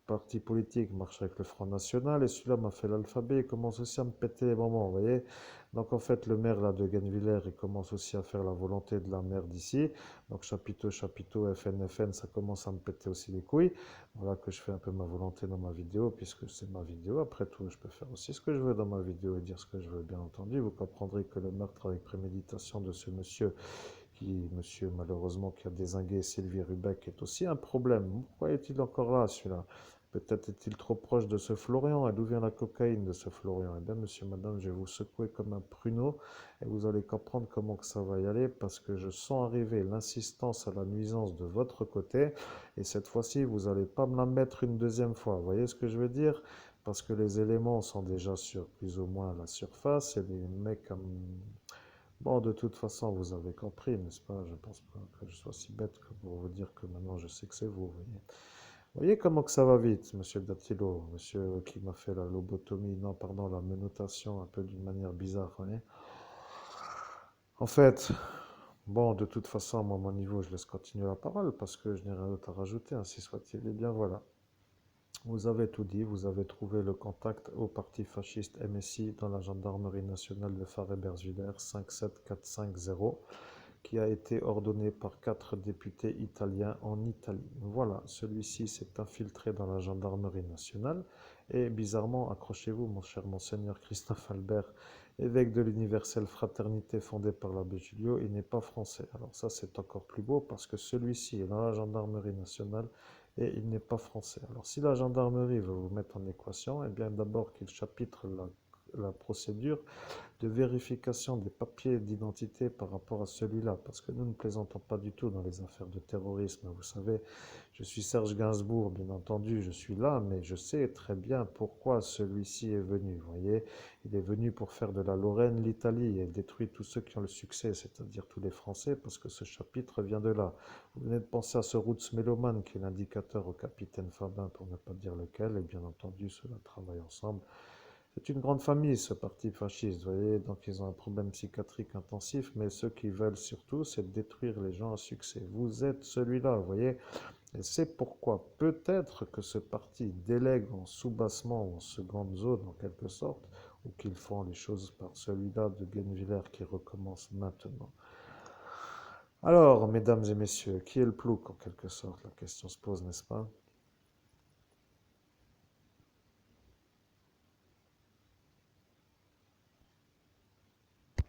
S1: Parti politique marche avec le Front National et celui-là m'a fait l'alphabet et commence aussi à me péter les moments, vous voyez. Donc en fait le maire là de Gennevilliers il commence aussi à faire la volonté de la maire d'ici. Donc chapiteau, FN, ça commence à me péter aussi les couilles. Voilà que je fais un peu ma volonté dans ma vidéo puisque c'est ma vidéo. Après tout je peux faire aussi ce que je veux dans ma vidéo et dire ce que je veux bien entendu. Vous comprendrez que le meurtre avec préméditation de ce monsieur malheureusement qui a dézingué Sylvie Rubec est aussi un problème. Pourquoi est-il encore là celui-là? Peut-être est-il trop proche de ce Florian. Et d'où vient la cocaïne de ce Florian? Eh bien, monsieur, madame, je vais vous secouer comme un pruneau et vous allez comprendre comment que ça va y aller parce que je sens arriver l'insistance à la nuisance de votre côté et cette fois-ci, vous n'allez pas me la mettre une deuxième fois. Vous voyez ce que je veux dire? Parce que les éléments sont déjà sur plus ou moins la surface et les mecs comme... Bon, de toute façon, vous avez compris, n'est-ce pas? Je pense pas que je sois si bête que pour vous dire que maintenant je sais que c'est vous, vous voyez. Vous voyez comment que ça va vite, monsieur Dattilo, monsieur qui m'a fait la lobotomie, non, pardon, la menotation un peu d'une manière bizarre, vous voyez. En fait, bon, de toute façon, moi, à mon niveau, je laisse continuer la parole parce que je n'ai rien d'autre à rajouter, ainsi soit-il. Eh bien, voilà. Vous avez tout dit, vous avez trouvé le contact au parti fasciste MSI dans la gendarmerie nationale de Fareberswiller 57450 qui a été ordonné par 4 députés italiens en Italie. Voilà, celui-ci s'est infiltré dans la gendarmerie nationale et bizarrement, accrochez-vous mon cher monseigneur Christophe Albert, évêque de l'universelle fraternité fondée par l'abbé Giulio, il n'est pas français. Alors ça c'est encore plus beau parce que celui-ci est dans la gendarmerie nationale et il n'est pas français. Alors si la gendarmerie veut vous mettre en équation, eh bien d'abord qu'il chapitre la procédure de vérification des papiers d'identité par rapport à celui-là, parce que nous ne plaisantons pas du tout dans les affaires de terrorisme. Vous savez, je suis Serge Gainsbourg, bien entendu, je suis là, mais je sais très bien pourquoi celui-ci est venu. Vous voyez, il est venu pour faire de la Lorraine l'Italie et détruire tous ceux qui ont le succès, c'est-à-dire tous les Français, parce que ce chapitre vient de là. Vous venez de penser à ce Roots Méloman qui est l'indicateur au capitaine Fabin, pour ne pas dire lequel, et bien entendu, cela travaille ensemble. C'est une grande famille, ce parti fasciste, vous voyez, donc ils ont un problème psychiatrique intensif, mais ce qu'ils veulent surtout, c'est détruire les gens à succès. Vous êtes celui-là, vous voyez, et c'est pourquoi peut-être que ce parti délègue en sous-bassement ou en seconde zone, en quelque sorte, ou qu'ils font les choses par celui-là de Gennevilliers qui recommence maintenant. Alors, mesdames et messieurs, qui est le plouc en quelque sorte? La question se pose, n'est-ce pas?